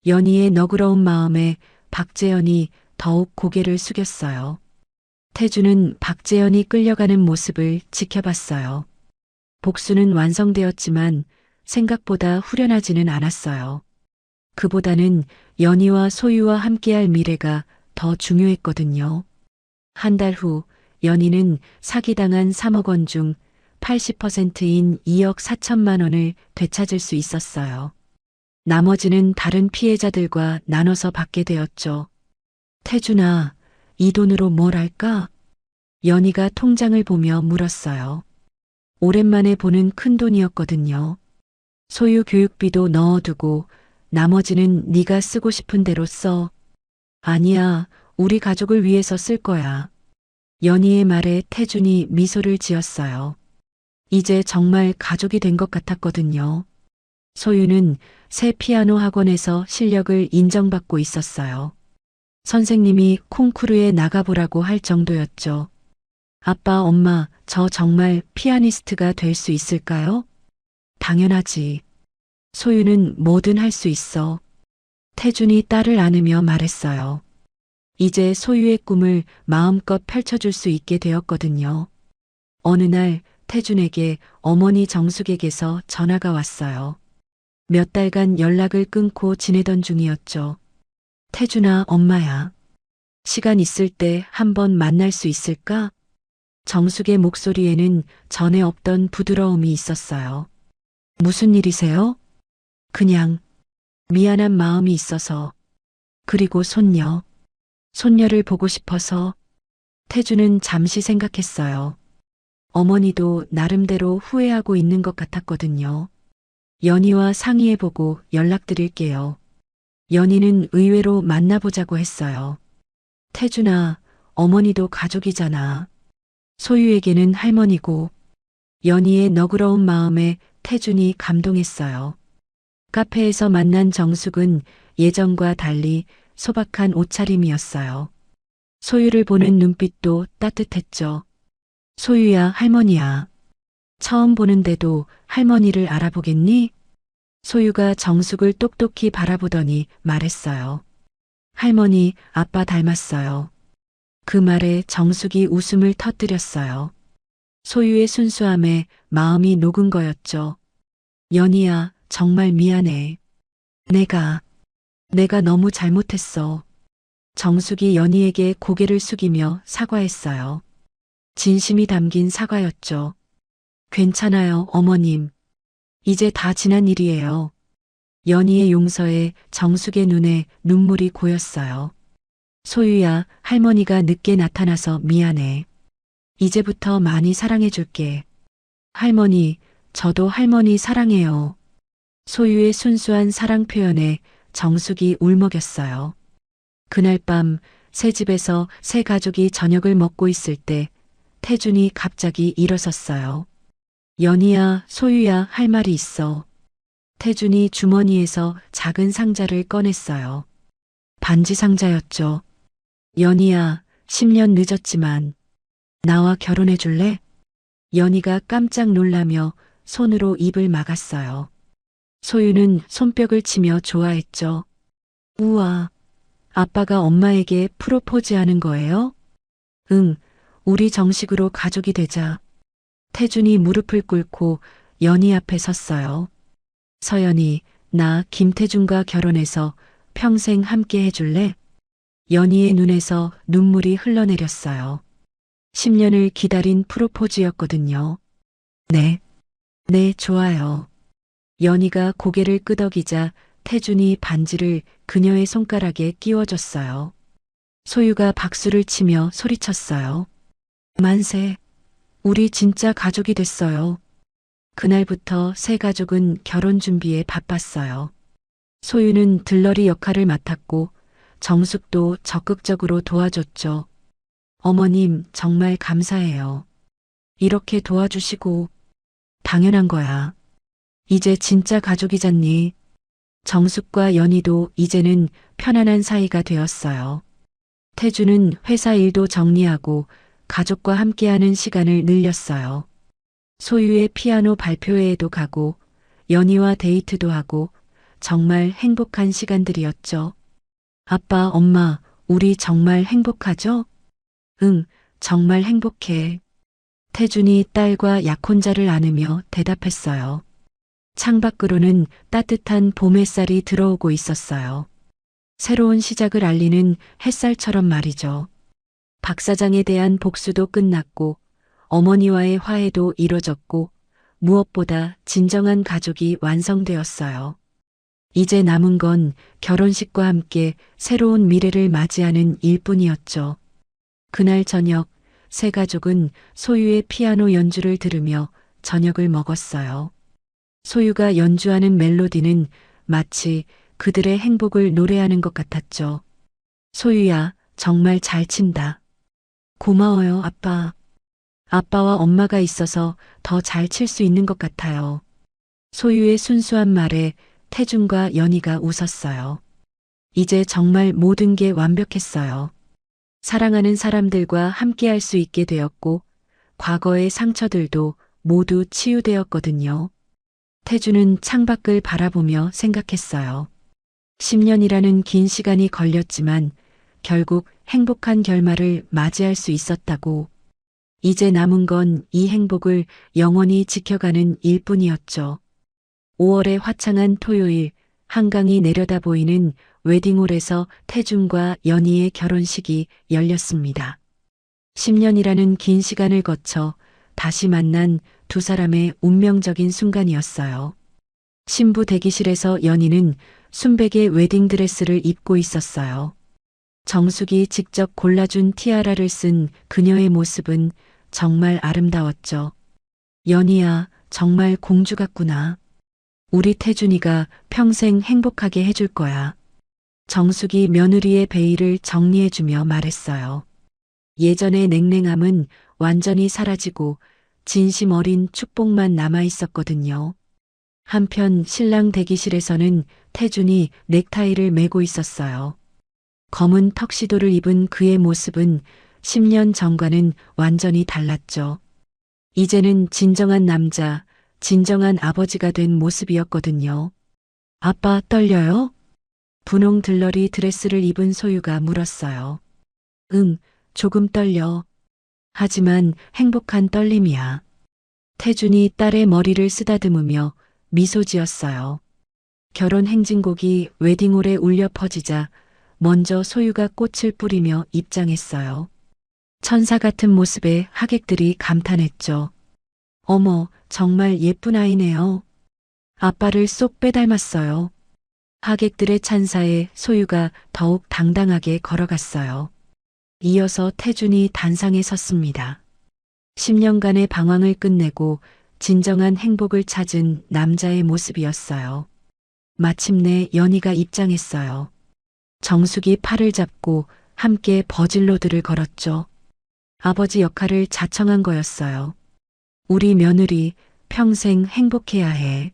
연희의 너그러운 마음에 박재현이 더욱 고개를 숙였어요. 태주는 박재현이 끌려가는 모습을 지켜봤어요. 복수는 완성되었지만 생각보다 후련하지는 않았어요. 그보다는 연희와 소유와 함께할 미래가 더 중요했거든요. 한 달 후 연희는 사기당한 3억 원 중 80%인 2억 4천만 원을 되찾을 수 있었어요. 나머지는 다른 피해자들과 나눠서 받게 되었죠. 태준아, 이 돈으로 뭘 할까? 연희가 통장을 보며 물었어요. 오랜만에 보는 큰 돈이었거든요. 소유 교육비도 넣어두고 나머지는 네가 쓰고 싶은 대로 써. 아니야, 우리 가족을 위해서 쓸 거야. 연희의 말에 태준이 미소를 지었어요. 이제 정말 가족이 된 것 같았거든요. 소유는 새 피아노 학원에서 실력을 인정받고 있었어요. 선생님이 콩쿠르에 나가보라고 할 정도였죠. 아빠, 엄마, 저 정말 피아니스트가 될 수 있을까요? 당연하지. 소유는 뭐든 할 수 있어. 태준이 딸을 안으며 말했어요. 이제 소유의 꿈을 마음껏 펼쳐줄 수 있게 되었거든요. 어느 날 태준에게 어머니 정숙에게서 전화가 왔어요. 몇 달간 연락을 끊고 지내던 중이었죠. 태준아, 엄마야. 시간 있을 때 한번 만날 수 있을까? 정숙의 목소리에는 전에 없던 부드러움이 있었어요. 무슨 일이세요? 그냥 미안한 마음이 있어서. 그리고 손녀를 보고 싶어서. 태주는 잠시 생각했어요. 어머니도 나름대로 후회하고 있는 것 같았거든요. 연희와 상의해보고 연락드릴게요. 연희는 의외로 만나보자고 했어요. 태준아, 어머니도 가족이잖아. 소유에게는 할머니고. 연희의 너그러운 마음에 태준이 감동했어요. 카페에서 만난 정숙은 예전과 달리 소박한 옷차림이었어요. 소유를 보는 눈빛도 따뜻했죠. 소유야, 할머니야. 처음 보는데도 할머니를 알아보겠니? 소유가 정숙을 똑똑히 바라보더니 말했어요. 할머니, 아빠 닮았어요. 그 말에 정숙이 웃음을 터뜨렸어요. 소유의 순수함에 마음이 녹은 거였죠. 연희야, 정말 미안해. 내가 너무 잘못했어. 정숙이 연희에게 고개를 숙이며 사과했어요. 진심이 담긴 사과였죠. 괜찮아요, 어머님. 이제 다 지난 일이에요. 연희의 용서에 정숙의 눈에 눈물이 고였어요. 소유야, 할머니가 늦게 나타나서 미안해. 이제부터 많이 사랑해줄게. 할머니, 저도 할머니 사랑해요. 소유의 순수한 사랑 표현에 정숙이 울먹였어요. 그날 밤 새 집에서 새 가족이 저녁을 먹고 있을 때 태준이 갑자기 일어섰어요. 연희야, 소유야, 할 말이 있어. 태준이 주머니에서 작은 상자를 꺼냈어요. 반지 상자였죠. 연희야, 10년 늦었지만 나와 결혼해 줄래? 연희가 깜짝 놀라며 손으로 입을 막았어요. 소유는 손뼉을 치며 좋아했죠. 우와, 아빠가 엄마에게 프로포즈하는 거예요? 응, 우리 정식으로 가족이 되자. 태준이 무릎을 꿇고 연희 앞에 섰어요. 서연이, 나 김태준과 결혼해서 평생 함께 해줄래? 연희의 눈에서 눈물이 흘러내렸어요. 10년을 기다린 프로포즈였거든요. 네, 네, 좋아요. 연희가 고개를 끄덕이자 태준이 반지를 그녀의 손가락에 끼워줬어요. 소유가 박수를 치며 소리쳤어요. 만세, 우리 진짜 가족이 됐어요. 그날부터 새 가족은 결혼 준비에 바빴어요. 소유는 들러리 역할을 맡았고 정숙도 적극적으로 도와줬죠. 어머님, 정말 감사해요. 이렇게 도와주시고. 당연한 거야. 이제 진짜 가족이잖니. 정숙과 연희도 이제는 편안한 사이가 되었어요. 태주는 회사 일도 정리하고 가족과 함께하는 시간을 늘렸어요. 소유의 피아노 발표회에도 가고 연희와 데이트도 하고 정말 행복한 시간들이었죠. 아빠, 엄마, 우리 정말 행복하죠? 응, 정말 행복해. 태준이 딸과 약혼자를 안으며 대답했어요. 창밖으로는 따뜻한 봄 햇살이 들어오고 있었어요. 새로운 시작을 알리는 햇살처럼 말이죠. 박 사장에 대한 복수도 끝났고 어머니와의 화해도 이뤄졌고 무엇보다 진정한 가족이 완성되었어요. 이제 남은 건 결혼식과 함께 새로운 미래를 맞이하는 일뿐이었죠. 그날 저녁 새 가족은 소유의 피아노 연주를 들으며 저녁을 먹었어요. 소유가 연주하는 멜로디는 마치 그들의 행복을 노래하는 것 같았죠. 소유야, 정말 잘 친다. 고마워요, 아빠. 아빠와 엄마가 있어서 더 잘 칠 수 있는 것 같아요. 소유의 순수한 말에 태준과 연희가 웃었어요. 이제 정말 모든 게 완벽했어요. 사랑하는 사람들과 함께할 수 있게 되었고 과거의 상처들도 모두 치유되었거든요. 태주는 창밖을 바라보며 생각했어요. 10년이라는 긴 시간이 걸렸지만 결국 행복한 결말을 맞이할 수 있었다고. 이제 남은 건 이 행복을 영원히 지켜가는 일뿐이었죠. 5월의 화창한 토요일, 한강이 내려다 보이는 웨딩홀에서 태준과 연희의 결혼식이 열렸습니다. 10년이라는 긴 시간을 거쳐 다시 만난 두 사람의 운명적인 순간이었어요. 신부 대기실에서 연희는 순백의 웨딩드레스를 입고 있었어요. 정숙이 직접 골라준 티아라를 쓴 그녀의 모습은 정말 아름다웠죠. 연희야, 정말 공주 같구나. 우리 태준이가 평생 행복하게 해줄 거야. 정숙이 며느리의 베일을 정리해주며 말했어요. 예전의 냉랭함은 완전히 사라지고 진심 어린 축복만 남아 있었거든요. 한편 신랑 대기실에서는 태준이 넥타이를 매고 있었어요. 검은 턱시도를 입은 그의 모습은 10년 전과는 완전히 달랐죠. 이제는 진정한 남자, 진정한 아버지가 된 모습이었거든요. 아빠 떨려요? 분홍 들러리 드레스를 입은 소유가 물었어요. 응, 조금 떨려. 하지만 행복한 떨림이야. 태준이 딸의 머리를 쓰다듬으며 미소 지었어요. 결혼 행진곡이 웨딩홀에 울려 퍼지자 먼저 소유가 꽃을 뿌리며 입장했어요. 천사 같은 모습에 하객들이 감탄했죠. 어머, 정말 예쁜 아이네요. 아빠를 쏙 빼닮았어요. 하객들의 찬사에 소유가 더욱 당당하게 걸어갔어요. 이어서 태준이 단상에 섰습니다. 10년간의 방황을 끝내고 진정한 행복을 찾은 남자의 모습이었어요. 마침내 연희가 입장했어요. 정숙이 팔을 잡고 함께 버질로드를 걸었죠. 아버지 역할을 자청한 거였어요. 우리 며느리 평생 행복해야 해.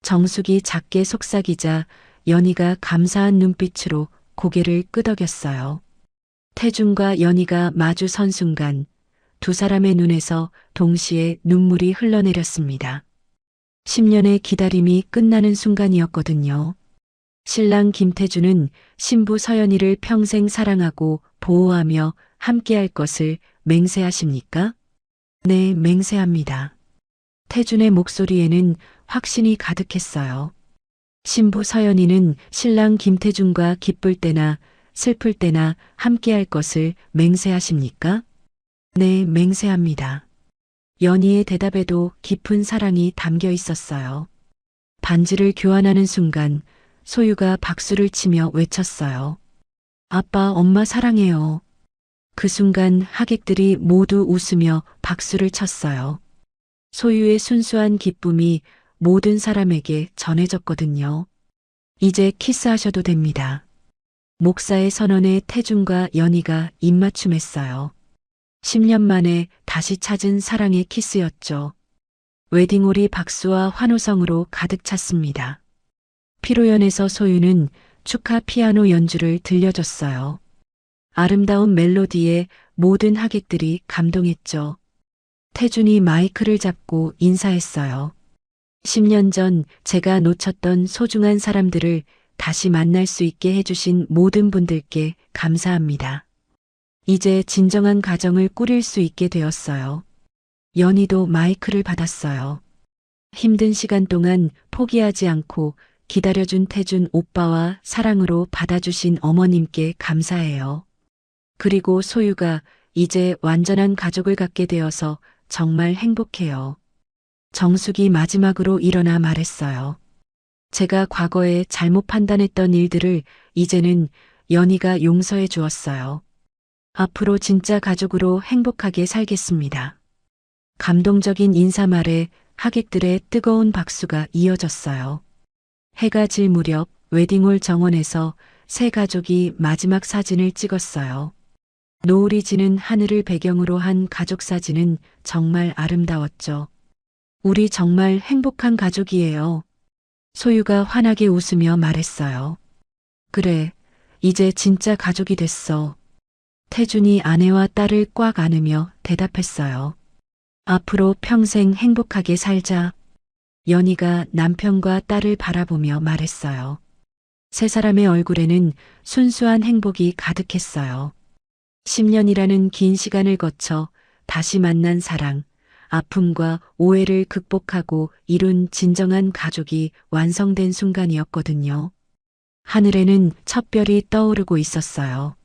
정숙이 작게 속삭이자 연희가 감사한 눈빛으로 고개를 끄덕였어요. 태준과 연희가 마주 선 순간 두 사람의 눈에서 동시에 눈물이 흘러내렸습니다. 10년의 기다림이 끝나는 순간이었거든요. 신랑 김태준은 신부 서연이를 평생 사랑하고 보호하며 함께할 것을 맹세하십니까? 네, 맹세합니다. 태준의 목소리에는 확신이 가득했어요. 신부 서연이는 신랑 김태준과 기쁠 때나 슬플 때나 함께할 것을 맹세하십니까? 네, 맹세합니다. 연희의 대답에도 깊은 사랑이 담겨 있었어요. 반지를 교환하는 순간 소유가 박수를 치며 외쳤어요. 아빠, 엄마 사랑해요. 그 순간 하객들이 모두 웃으며 박수를 쳤어요. 소유의 순수한 기쁨이 모든 사람에게 전해졌거든요. 이제 키스하셔도 됩니다. 목사의 선언에 태준과 연희가 입맞춤했어요. 10년 만에 다시 찾은 사랑의 키스였죠. 웨딩홀이 박수와 환호성으로 가득 찼습니다. 피로연에서 소유는 축하 피아노 연주를 들려줬어요. 아름다운 멜로디에 모든 하객들이 감동했죠. 태준이 마이크를 잡고 인사했어요. 10년 전 제가 놓쳤던 소중한 사람들을 다시 만날 수 있게 해주신 모든 분들께 감사합니다. 이제 진정한 가정을 꾸릴 수 있게 되었어요. 연희도 마이크를 받았어요. 힘든 시간 동안 포기하지 않고 기다려준 태준 오빠와 사랑으로 받아주신 어머님께 감사해요. 그리고 소유가 이제 완전한 가족을 갖게 되어서 정말 행복해요. 정숙이 마지막으로 일어나 말했어요. 제가 과거에 잘못 판단했던 일들을 이제는 연희가 용서해 주었어요. 앞으로 진짜 가족으로 행복하게 살겠습니다. 감동적인 인사말에 하객들의 뜨거운 박수가 이어졌어요. 해가 질 무렵 웨딩홀 정원에서 세 가족이 마지막 사진을 찍었어요. 노을이 지는 하늘을 배경으로 한 가족 사진은 정말 아름다웠죠. 우리 정말 행복한 가족이에요. 소유가 환하게 웃으며 말했어요. 그래, 이제 진짜 가족이 됐어. 태준이 아내와 딸을 꽉 안으며 대답했어요. 앞으로 평생 행복하게 살자. 연희가 남편과 딸을 바라보며 말했어요. 세 사람의 얼굴에는 순수한 행복이 가득했어요. 10년이라는 긴 시간을 거쳐 다시 만난 사랑, 아픔과 오해를 극복하고 이룬 진정한 가족이 완성된 순간이었거든요. 하늘에는 첫 별이 떠오르고 있었어요.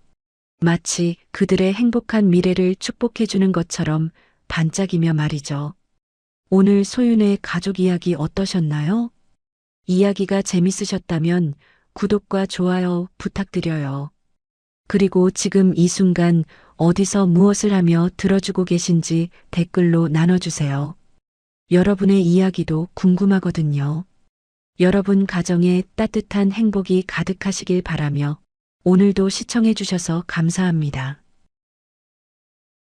마치 그들의 행복한 미래를 축복해주는 것처럼 반짝이며 말이죠. 오늘 소윤의 가족 이야기 어떠셨나요? 이야기가 재밌으셨다면 구독과 좋아요 부탁드려요. 그리고 지금 이 순간 어디서 무엇을 하며 들어주고 계신지 댓글로 나눠주세요. 여러분의 이야기도 궁금하거든요. 여러분 가정에 따뜻한 행복이 가득하시길 바라며 오늘도 시청해주셔서 감사합니다.